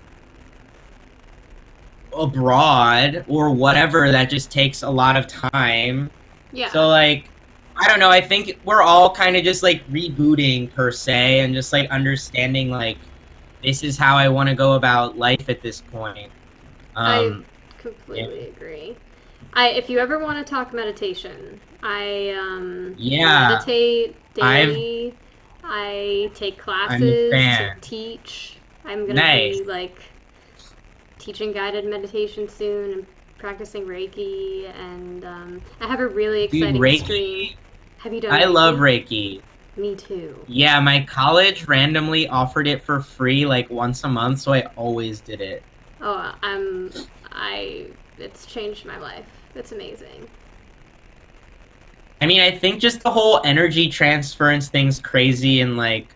abroad or whatever, that just takes a lot of time. Yeah. So like, I don't know, I think we're all kind of just like rebooting per se, and just like understanding like this is how I want to go about life at this point. I completely agree. If you ever want to talk meditation, I meditate daily. I take classes to teach. I'm gonna be like teaching guided meditation soon, and practicing Reiki, and I have a really exciting stream. Have you done Reiki? I love Reiki. Me too. Yeah, my college randomly offered it for free like once a month, so I always did it. Oh, it's changed my life. It's amazing. I mean, I think just the whole energy transference thing's crazy, and like,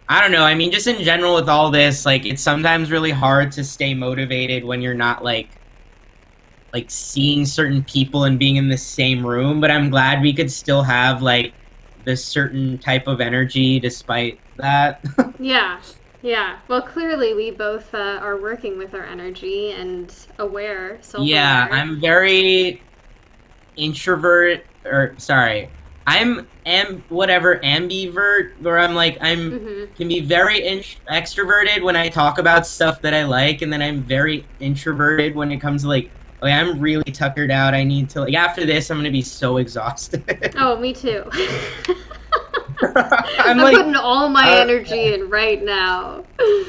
I don't know, I mean, just in general with all this, like, it's sometimes really hard to stay motivated when you're not like seeing certain people and being in the same room, but I'm glad we could still have like this certain type of energy despite that. Yeah. Well, clearly we both are working with our energy and self-aware. Yeah, I'm very ambivert, where I'm like, can be very extroverted when I talk about stuff that I like, and then I'm very introverted when it comes to like, okay, I'm really tuckered out, I need to, like, after this I'm gonna be so exhausted. Oh, me too. I'm like, putting all my energy in right now.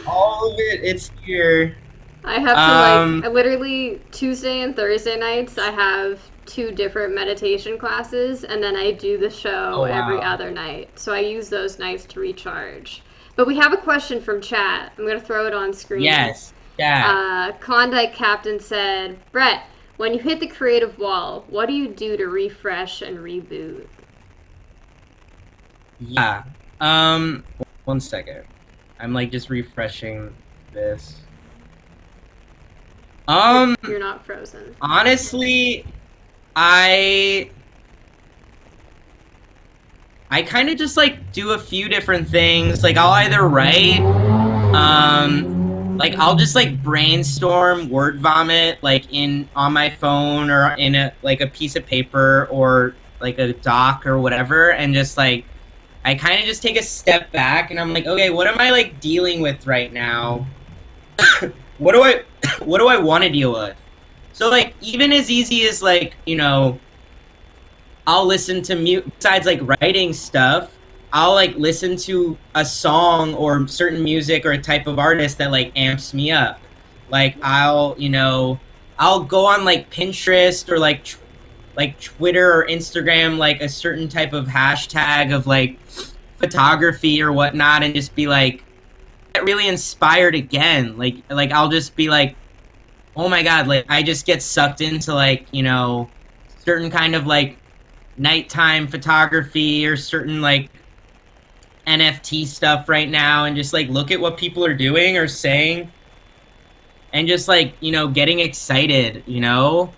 All of it, it's here. I have to literally Tuesday and Thursday nights, I have 2 different meditation classes, and then I do the show every other night. So I use those nights to recharge. But we have a question from chat. I'm going to throw it on screen. Yes. Yeah. Klondike Captain said, Brett, when you hit the creative wall, what do you do to refresh and reboot? Yeah. 1 second. I'm like just refreshing this. You're not frozen. Honestly, I kind of just like do a few different things. Like I'll either write, like I'll just like brainstorm word vomit like in on my phone or in a like a piece of paper or like a doc or whatever, and just like I kind of just take a step back and I'm like, okay, what am I like dealing with right now? what do I what do I want to deal with? So like even as easy as like, you know, I'll listen to besides like writing stuff, I'll like listen to a song or certain music or a type of artist that like amps me up. Like I'll, you know, I'll go on like Pinterest or like Twitter or Instagram, like a certain type of hashtag of like photography or whatnot, and just be like get really inspired again. Like I'll just be like, oh my god, like I just get sucked into like, you know, certain kind of like nighttime photography or certain like NFT stuff right now, and just like look at what people are doing or saying, and just like, you know, getting excited, you know.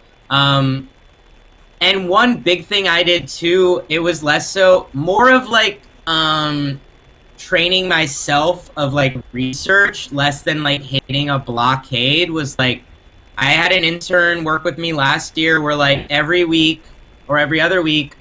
And one big thing I did too, it was less so more of like training myself of like research less than like hitting a blockade, was like I had an intern work with me last year where like every week or every other week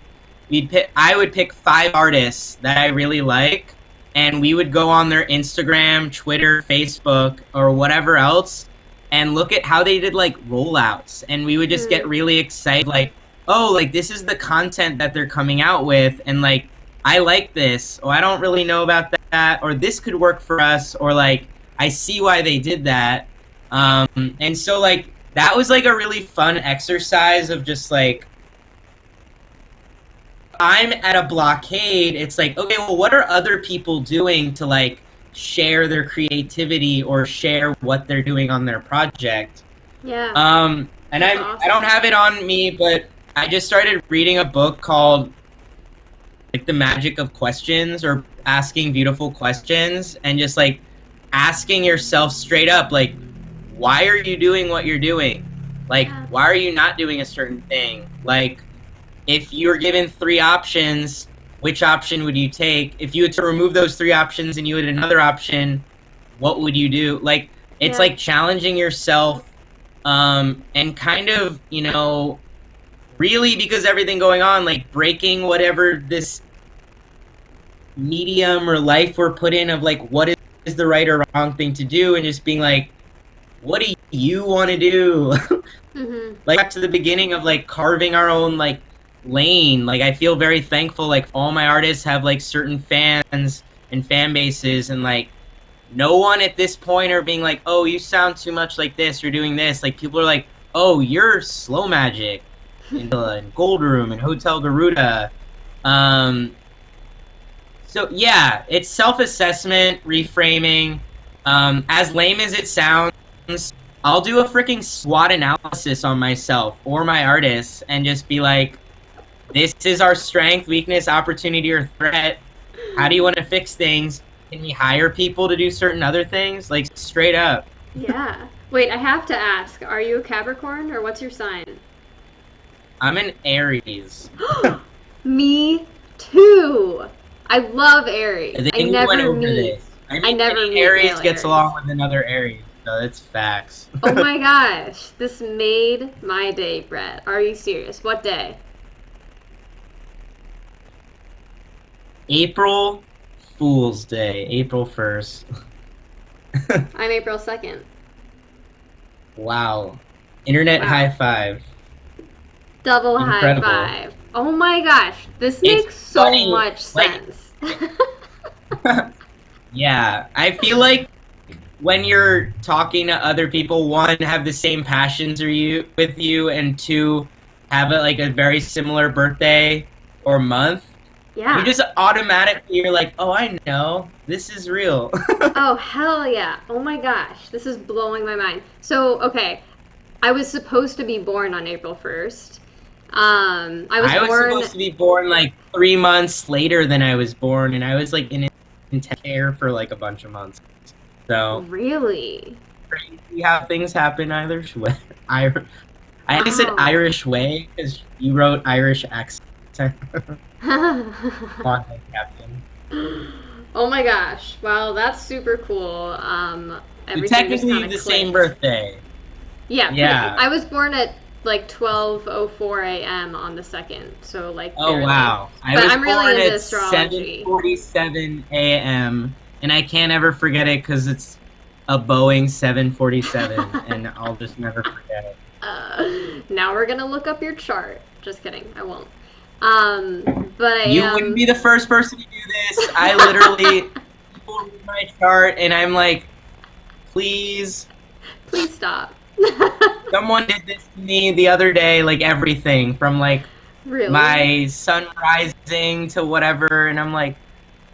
I would pick 5 artists that I really like, and we would go on their Instagram, Twitter, Facebook, or whatever else, and look at how they did like rollouts, and we would just get really excited, like, oh, like this is the content that they're coming out with, and like I like this, or I don't really know about that, or this could work for us, or like I see why they did that. And so like that was like a really fun exercise of just like, I'm at a blockade, it's like, okay, well, what are other people doing to like share their creativity or share what they're doing on their project? Yeah. And I don't have it on me, but I just started reading a book called like The Magic of Questions, or Asking Beautiful Questions, and just like asking yourself straight up, like, why are you doing what you're doing? Like, why are you not doing a certain thing? Like, if you were given 3 options, which option would you take? If you had to remove those 3 options and you had another option, what would you do? Like, it's like challenging yourself, and kind of, you know, really, because everything going on, like breaking whatever this medium or life we're put in of like what is the right or wrong thing to do, and just being like, what do you want to do? Like back to the beginning of like carving our own like lane. Like I feel very thankful, like all my artists have like certain fans and fan bases, and like no one at this point are being like, oh, you sound too much like this, you're doing this. Like people are like, oh, you're Slow Magic and Gold Room and Hotel Garuda. So yeah, it's self-assessment, reframing. As lame as it sounds, I'll do a freaking SWOT analysis on myself or my artists and just be like, this is our strength, weakness, opportunity, or threat. How do you want to fix things? Can we hire people to do certain other things? Like, straight up. Yeah. Wait, I have to ask, are you a Capricorn, or what's your sign? I'm an Aries. Me too. I love Aries. I never meet. I never meet Aries gets along with another Aries, so that's facts. Oh my gosh, this made my day, Brett. Are you serious? What day? April Fool's Day, April 1st. I'm April 2nd. Wow. Internet high five. Double Incredible. High five. Oh my gosh, this makes so much sense. Yeah, I feel like when you're talking to other people, 1, have the same passions with you, and 2, have a very similar birthday or month. Yeah. You just automatically, you're like, oh, I know. This is real. Oh, hell yeah. Oh my gosh. This is blowing my mind. So, okay. I was supposed to be born on April 1st. I was supposed to be born like 3 months later than I was born, and I was like in intense care for like a bunch of months. So really crazy how things happen either way. I said Irish way because you wrote Irish accent. Captain. Oh my gosh. Well, that's super cool. We Everything just technically kind have of the same clicked. birthday. Yeah, Yeah. I was born at like 12:04 a.m. on the 2nd, so like Oh barely. wow. I But was I'm really born into at astrology. 7:47 a.m. and I can't ever forget it because it's a Boeing 747, and I'll just never forget it. Now we're gonna look up your chart. Just kidding, I won't. But I You wouldn't am. be the first person to do this. I literally, people read my chart and I'm like, please. Please stop. Someone did this to me the other day, like everything from like Really? my sun rising to whatever, and I'm like,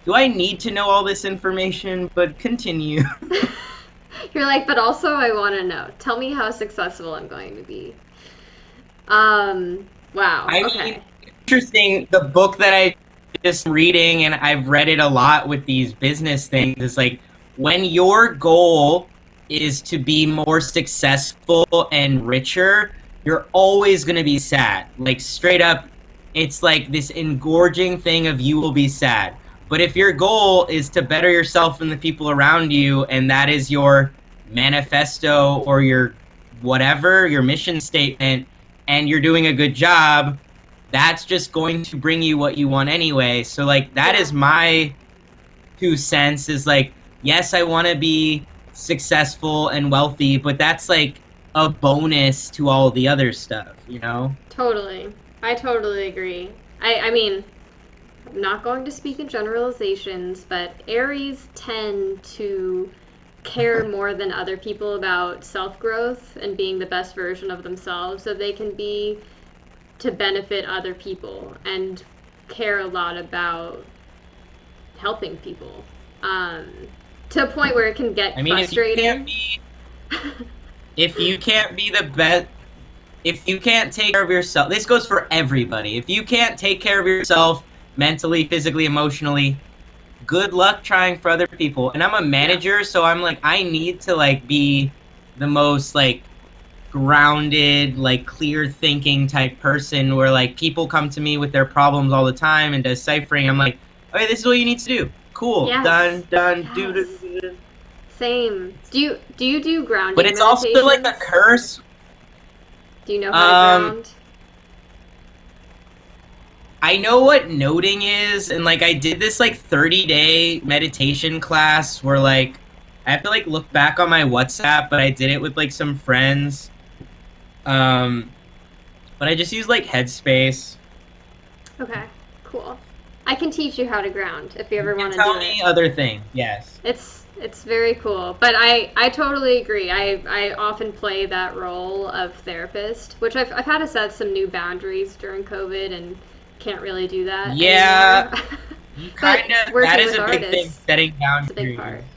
do I need to know all this information? But continue. You're like, but also I want to know. Tell me how successful I'm going to be. Wow. I mean, Okay. interesting. The book that I just reading, and I've read it a lot with these business things, is like when your goal is to be more successful and richer, you're always going to be sad. Like straight up, it's like this engorging thing of you will be sad. But if your goal is to better yourself and the people around you, and that is your manifesto or your whatever, your mission statement, and you're doing a good job, that's just going to bring you what you want anyway. So like that Yeah. is my 2 cents, is like, yes, I want to be successful and wealthy, but that's like a bonus to all the other stuff, you know? Totally. I totally agree. I mean, I'm not going to speak in generalizations, but Aries tend to care more than other people about self growth and being the best version of themselves so they can be to benefit other people and care a lot about helping people um, to a point where it can get I mean, frustrating. if you can't be the best, if you can't take care of yourself, this goes for everybody. If you can't take care of yourself mentally, physically, emotionally, good luck trying for other people. And I'm a Yeah. manager, so I'm like, I need to like be the most like grounded, like clear thinking type person where like people come to me with their problems all the time and deciphering. I'm like, okay, this is what you need to do. Cool, Yes. done, done, Yes. do. Same. Do you do But grounding it's also like a meditations? curse. Do you know how to Um, ground? I know what noting is, and like I did this like 30-day meditation class where like I have to like look back on my WhatsApp, but I did it with like some friends. Um, but I just use like Headspace. Okay. Cool. I can teach you how to ground if you You ever can want to tell do it. me other things, yes. It's very cool, but I totally agree. I often play that role of therapist, which I've had to set some new boundaries during COVID and can't really do that Yeah, anymore. you But kind of, that working is with a big thing, artists, setting it's a big part. boundaries.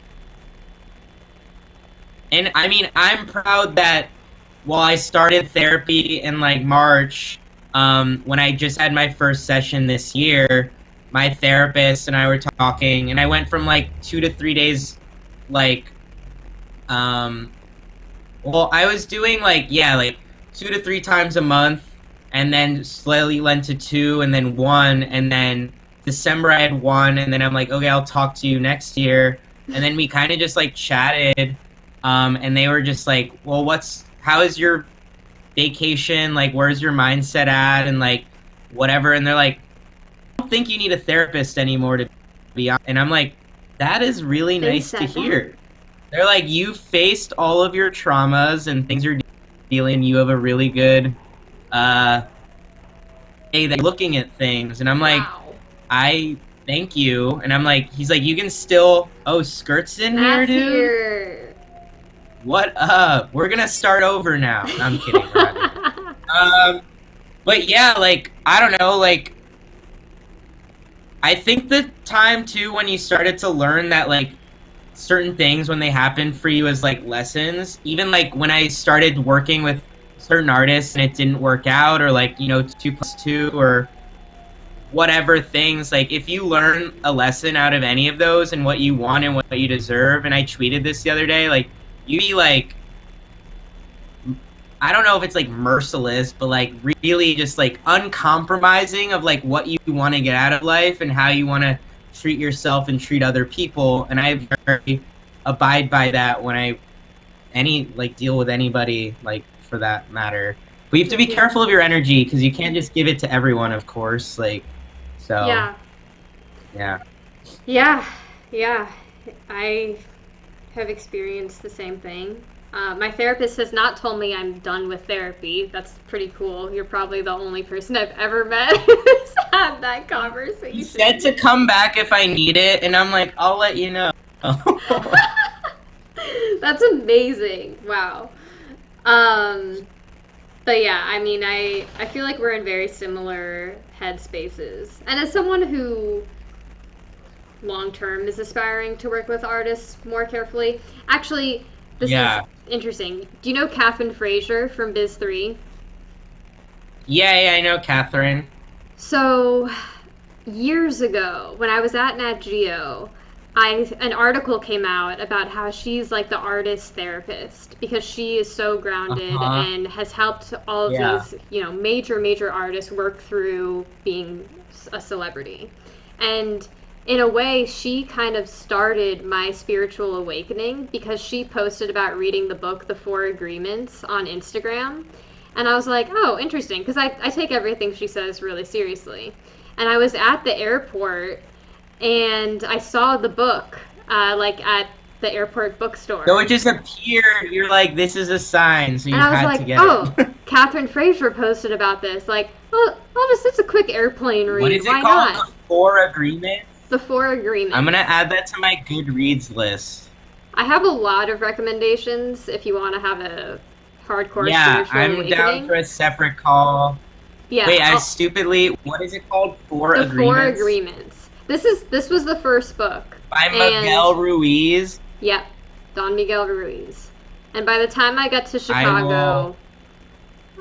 And I mean, I'm proud that while I started therapy in like March, when I just had my first session this year, my therapist and I were talking, and I went from like 2 to 3 days, like, um, well, I was doing like, yeah, like 2 to 3 times a month, and then slowly went to two, and then one, and then December I had one, and then I'm like, okay, I'll talk to you next year. And then we kind of just like chatted, and they were just like, well, how is your vacation? Like, where's your mindset at? And like, whatever. And they're like, I don't think you need a therapist anymore to be honest. And I'm like, that is really They nice to said that? hear. They're like, you faced all of your traumas and things you're dealing. You have a really good uh way that you're looking at things. And I'm like, Wow. I thank you. And I'm like, he's like, you can still, oh, skirts in here, Matt's dude. here. What up? We're gonna start over now. No, I'm kidding. We're not doing that. But yeah, like I don't know, like I think the time too when you started to learn that like certain things when they happen for you as like lessons, even like when I started working with certain artists and it didn't work out, or like, 2 plus 2 or whatever things, like if you learn a lesson out of any of those and what you want and what you deserve, and I tweeted this the other day, like you be like, I don't know if it's like merciless, but like really just like uncompromising of like what you want to get out of life and how you want to treat yourself and treat other people, and I very abide by that when I deal with anybody, like, for that matter. But you have to be careful of your energy, because you can't just give it to everyone, of course. Like, so yeah. I have experienced the same thing. My therapist has not told me I'm done with therapy. That's pretty cool. You're probably the only person I've ever met who's had that conversation. He said to come back if I need it, and I'm like, I'll let you know. That's amazing. Wow. But yeah, I mean, I feel like we're in very similar headspaces. And as someone who long term is aspiring to work with artists more carefully, actually, this is interesting. Do you know Catherine Frazier from Biz 3? Yeah, I know Catherine. So, years ago, when I was at Nat Geo, an article came out about how she's like the artist therapist because she is so grounded and has helped all of these, major artists work through being a celebrity. And in a way, she kind of started my spiritual awakening because she posted about reading the book The Four Agreements on Instagram. And I was like, oh, interesting, because I take everything she says really seriously. And I was at the airport and I saw the book, at the airport bookstore. So it just appeared. You're like, this is a sign, so you had to get it. Catherine Frazier posted about this. Like, it's a quick airplane read. What is it Why called? not? The Four Agreements? The Four Agreements. I'm going to add that to my Goodreads list. I have a lot of recommendations if you want to have a hardcore spiritual I'm awakening. down for a separate call. Yeah. Wait, what is it called? Four Agreements? The Four Agreements. This was the first book. By Miguel Ruiz? Yep. Don Miguel Ruiz. And by the time I got to Chicago,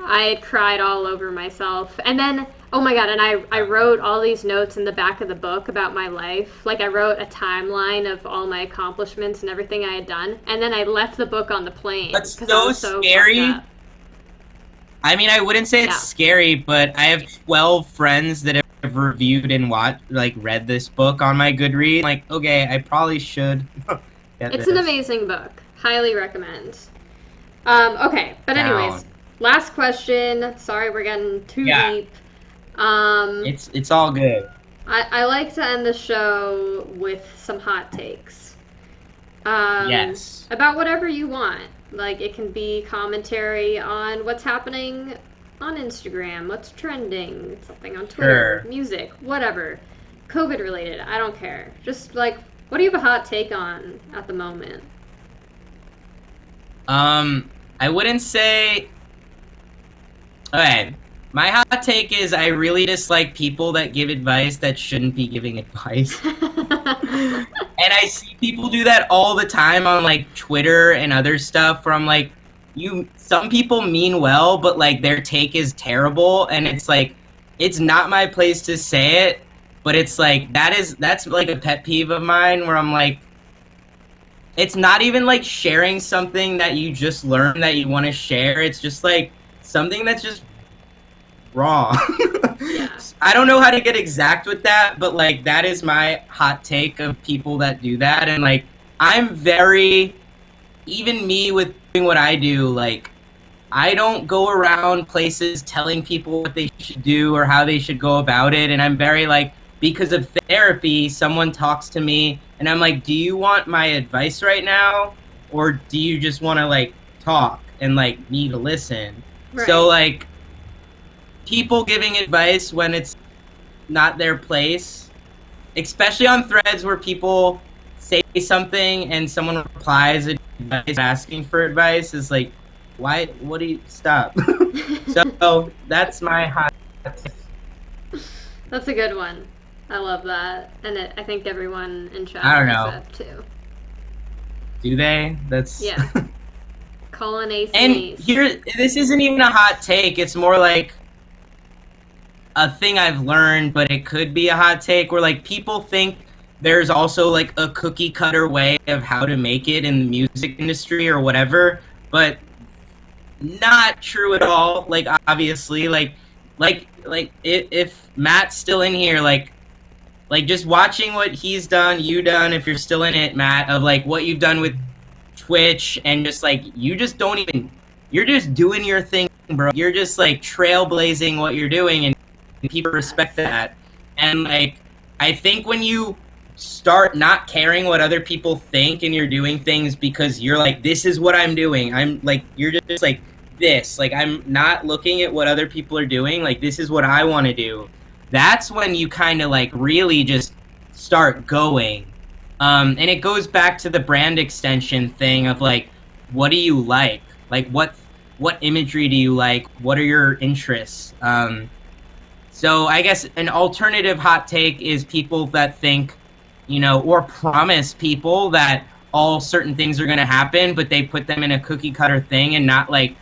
I had cried all over myself. And then, oh my god, and I wrote all these notes in the back of the book about my life. Like, I wrote a timeline of all my accomplishments and everything I had done. And then I left the book on the plane. That's so scary. I mean, I wouldn't say it's scary, but I have 12 friends that have reviewed and read this book on my Goodreads. Like, okay, I probably should get It's an amazing book. Highly recommend. Okay, but anyways, last question. Sorry, we're getting too deep. It's all good. I like to end the show with some hot takes. Yes. About whatever you want. Like, it can be commentary on what's happening on Instagram, what's trending, something on Twitter, music, whatever. COVID related, I don't care. Just, like, what do you have a hot take on at the moment? I wouldn't say... Okay, my hot take is I really dislike people that give advice that shouldn't be giving advice. And I see people do that all the time on, like, Twitter and other stuff where I'm like, some people mean well, but, like, their take is terrible, and it's like, it's not my place to say it, but it's like, that's like a pet peeve of mine where I'm like, it's not even like sharing something that you just learned that you want to share, it's just like something that's just wrong. I don't know how to get exact with that, but like that is my hot take of people that do that. And like I'm very, even me with doing what I do, like I don't go around places telling people what they should do or how they should go about it. And I'm very like, because of therapy, someone talks to me and I'm like, do you want my advice right now? Or do you just want to like talk and like me to listen? Right. So like people giving advice when it's not their place, especially on threads where people say something and someone replies advice, asking for advice, is like, why? What do you stop? So that's my hot. That's a good one. I love that, and I think everyone in chat knows that too. Do they? That's yeah. Colin Ace and here, this isn't even a hot take. It's more like a thing I've learned, but it could be a hot take where like people think there's also like a cookie cutter way of how to make it in the music industry or whatever, but not true at all. Like obviously, like if Matt's still in here, like like just watching what he's done, you done, if you're still in it, Matt, of like what you've done with Twitch, and just like you just don't even, you're just doing your thing, bro. You're just like trailblazing what you're doing, and people respect that. And like I think when you start not caring what other people think and you're doing things because you're like, this is what I'm doing, I'm like, you're just like this, like I'm not looking at what other people are doing, like this is what I want to do, that's when you kind of like really just start going. And it goes back to the brand extension thing of like, what do you like what imagery do you like, what are your interests? So I guess an alternative hot take is people that think, you know, or promise people that all certain things are going to happen, but they put them in a cookie cutter thing and not like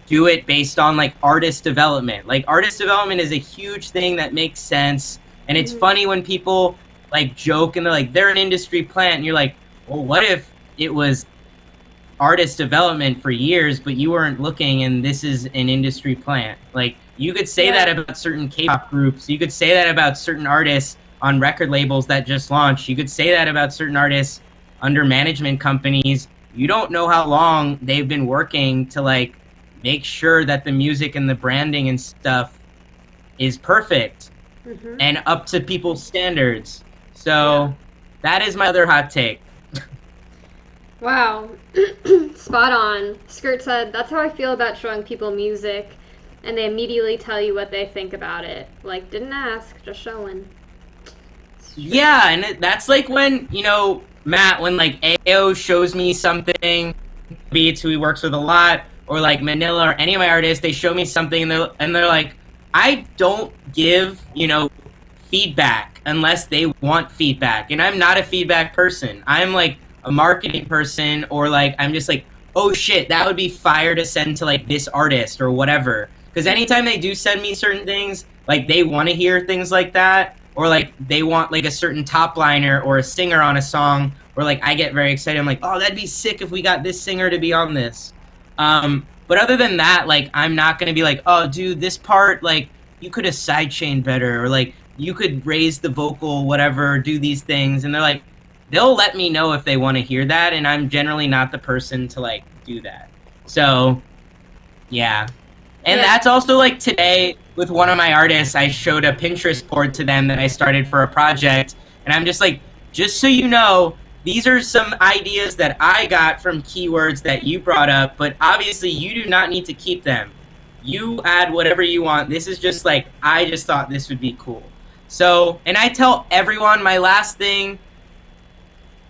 do it based on like artist development. Like artist development is a huge thing that makes sense. And it's funny when people like joke and they're like, they're an industry plant. And you're like, well, what if it was artist development for years, but you weren't looking and this is an industry plant? Like you could say that about certain K-pop groups. You could say that about certain artists on record labels that just launched. You could say that about certain artists under management companies. You don't know how long they've been working to like make sure that the music and the branding and stuff is perfect and up to people's standards. So that is my other hot take. Wow. Spot on. Skirt said, that's how I feel about showing people music, and they immediately tell you what they think about it. Like, didn't ask, just showing. Yeah, and that's like when, you know, Matt, when like AO shows me something, Beats, who he works with a lot, or like Manila or any of my artists, they show me something and they're like, I don't give, you know, feedback unless they want feedback. And I'm not a feedback person. I'm like a marketing person, or like I'm just like, oh shit, that would be fire to send to like this artist or whatever. Because anytime they do send me certain things, like they want to hear things like that, or like they want like a certain top liner or a singer on a song, or like I get very excited. I'm like, oh, that'd be sick if we got this singer to be on this. But other than that, like I'm not gonna be like, oh, dude, this part, like you could have sidechained better, or like you could raise the vocal, whatever, do these things. And they're like, they'll let me know if they want to hear that, and I'm generally not the person to like do that. So yeah. And that's also like today with one of my artists, I showed a Pinterest board to them that I started for a project, and I'm just like, just so you know, these are some ideas that I got from keywords that you brought up, but obviously you do not need to keep them. You add whatever you want. This is just like, I just thought this would be cool. So, and I tell everyone, my last thing,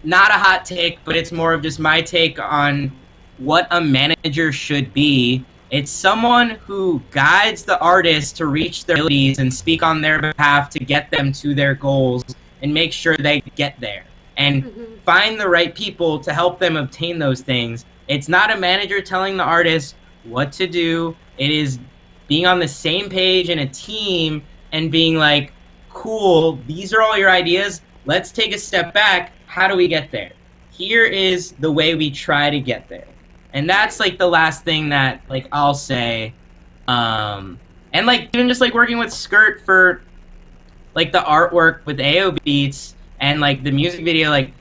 not a hot take, but it's more of just my take on what a manager should be. It's someone who guides the artist to reach their abilities and speak on their behalf to get them to their goals and make sure they get there. And find the right people to help them obtain those things. It's not a manager telling the artist what to do. It is being on the same page in a team and being like, cool, these are all your ideas. Let's take a step back. How do we get there? Here is the way we try to get there. And that's like the last thing that like I'll say. And like even just like working with Skirt for like the artwork with AO Beats and like the music video, like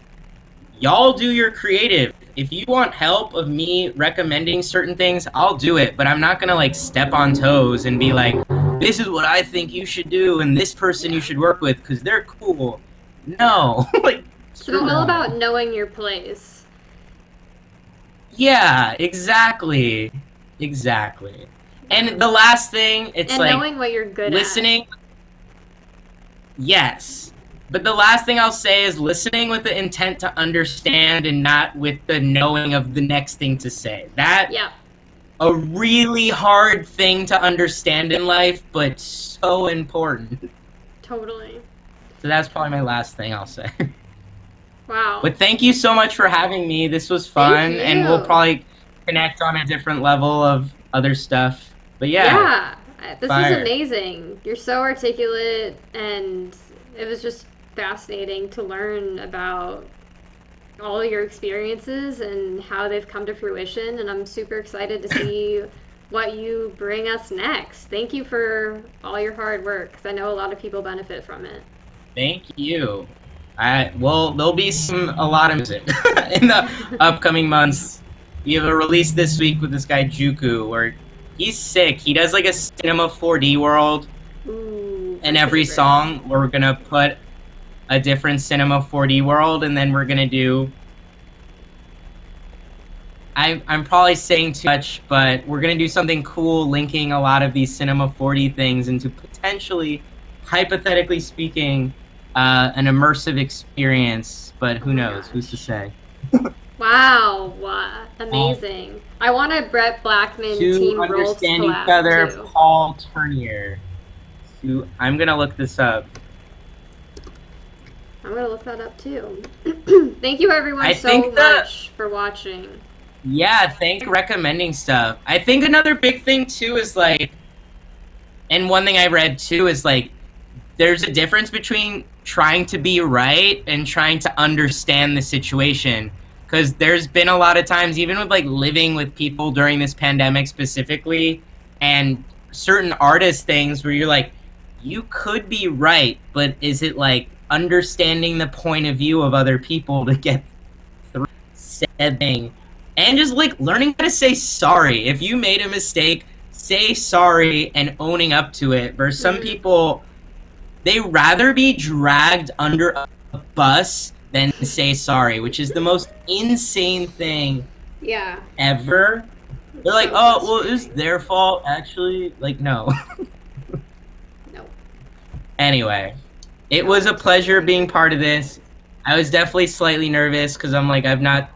y'all do your creative. If you want help of me recommending certain things, I'll do it, but I'm not gonna like step on toes and be like, this is what I think you should do and this person you should work with because they're cool. No. Like it's all about knowing your place. Yeah, exactly. Exactly. And the last thing, it's and like knowing what you're good listening. Yes. But the last thing I'll say is listening with the intent to understand and not with the knowing of the next thing to say. That a really hard thing to understand in life, but so important. Totally. So that's probably my last thing I'll say. Wow. But thank you so much for having me. This was fun, and we'll probably connect on a different level of other stuff. But yeah. Yeah, this was amazing. You're so articulate, and it was just fascinating to learn about all your experiences and how they've come to fruition, and I'm super excited to see what you bring us next. Thank you for all your hard work, because I know a lot of people benefit from it. Thank you. There'll be a lot of music in the upcoming months. We have a release this week with this guy Juku, where he's sick. He does like a Cinema 4D world, Ooh, and my every favorite. song we're gonna put a different Cinema 4D world, and then we're gonna do. I'm probably saying too much, but we're gonna do something cool, linking a lot of these Cinema 4D things into potentially, hypothetically speaking, an immersive experience. But Oh who my knows? Who's to gosh. say? Wow, Um, amazing. I want a Brett Blackman to Team Rolls understand each collab other, too. Paul Turnier. I'm gonna look this up. I'm gonna look that up too. Thank you everyone I so think the much for watching. Yeah, thanks for recommending stuff. I think another big thing too is like, and one thing I read too is like, there's a difference between trying to be right and trying to understand the situation. Because there's been a lot of times, even with like living with people during this pandemic specifically, and certain artist things where you're like, you could be right, but is it like understanding the point of view of other people to get through said thing? And just like learning how to say sorry. If you made a mistake, say sorry and owning up to it. Versus some Mm-hmm. people, they rather be dragged under a bus than say sorry, which is the most insane thing Yeah, ever. They're it's like, so oh, well, it was frustrating. their fault, actually. Like, no. No, Anyway, it no, was I a totally pleasure being agree. part of this. I was definitely slightly nervous because I'm like, I've not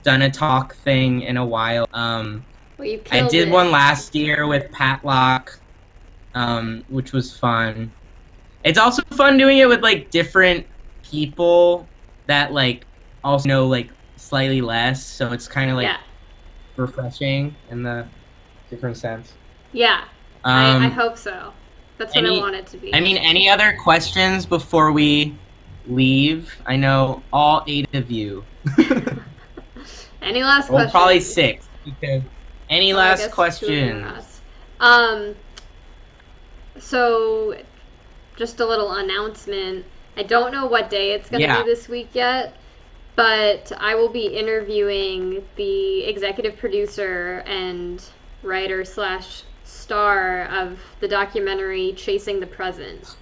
done a talk thing in a while. Well, you I killed did it. one last year with Patlock, which was fun. It's also fun doing it with like different people that like also know like slightly less, so it's kind of like Yeah, refreshing in the different sense. yeah. I Um, hope so. That's what I any, want it to I be. mean, any other questions before we leave? I know all 8 of you. Any last Well, probably questions? 6 because any Oh, I last guess 2 of them are questions? us. So just a little announcement. I don't know what day it's going to be Yeah. this week yet, but I will be interviewing the executive producer and writer slash star of the documentary Chasing the Present.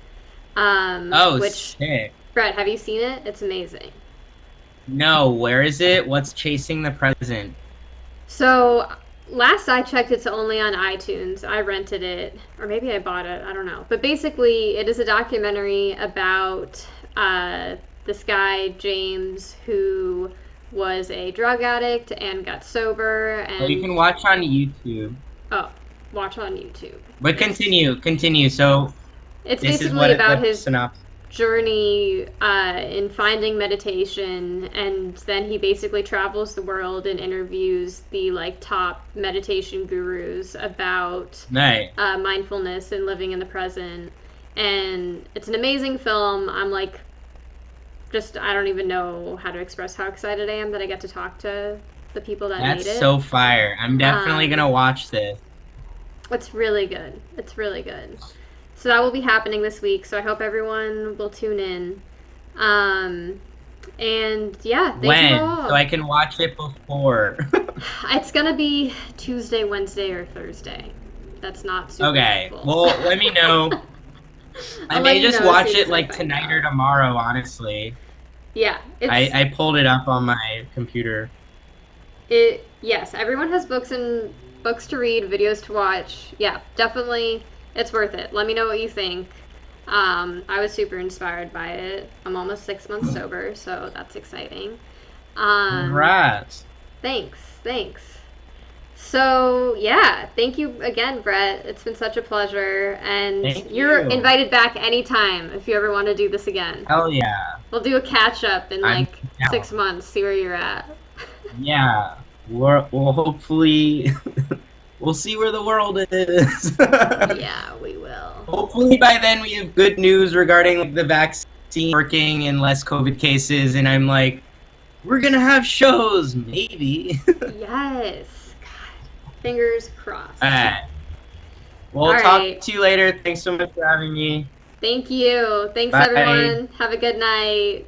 Oh, Which, sick. Brett, have you seen it? It's amazing. No, where is it? What's chasing the present? So last I checked, it's only on iTunes. I rented it, or maybe I bought it. I don't know. But basically, it is a documentary about this guy James who was a drug addict and got sober Oh, you and can watch on YouTube. oh, watch on YouTube. But It's continue. So it's this is basically what about the his synopsis. journey in finding meditation, and then he basically travels the world and interviews the like top meditation gurus about Right. mindfulness and living in the present. And it's an amazing film. I'm like, just I don't even know how to express how excited I am that I get to talk to the people that That's made it. so fire. I'm definitely Um, gonna watch this. it's really good. It's really good. So that will be happening this week. So I hope everyone will tune in. Um, and yeah, thank you When? So all. I can watch it before. It's gonna be Tuesday, Wednesday, or Thursday. That's not super Okay. helpful. Well, let me know. I I'll let may you just know as watch soon it as I like find tonight or out. tomorrow, honestly. Yeah, I pulled it up on my computer. yes, everyone has books to read, videos to watch. Yeah, definitely it's worth it. Let me know what you think. I was super inspired by it. I'm almost 6 months sober, so that's exciting. Um, Congrats. thanks. So yeah, thank you again, Brett. It's been such a pleasure, and Thank you're you. invited back anytime if you ever want to do this again. Hell yeah. We'll do a catch up in I'm like down. 6 months, see where you're at. Yeah. We'll hopefully we'll see where the world is. Yeah, we will. Hopefully by then we have good news regarding like the vaccine working and less COVID cases, and I'm like, we're gonna have shows, maybe. Yes. God. Fingers crossed. Alright. All We'll talk right. to you later. Thanks so much for having me. Thank you. Thanks, Bye. everyone. Have a good night.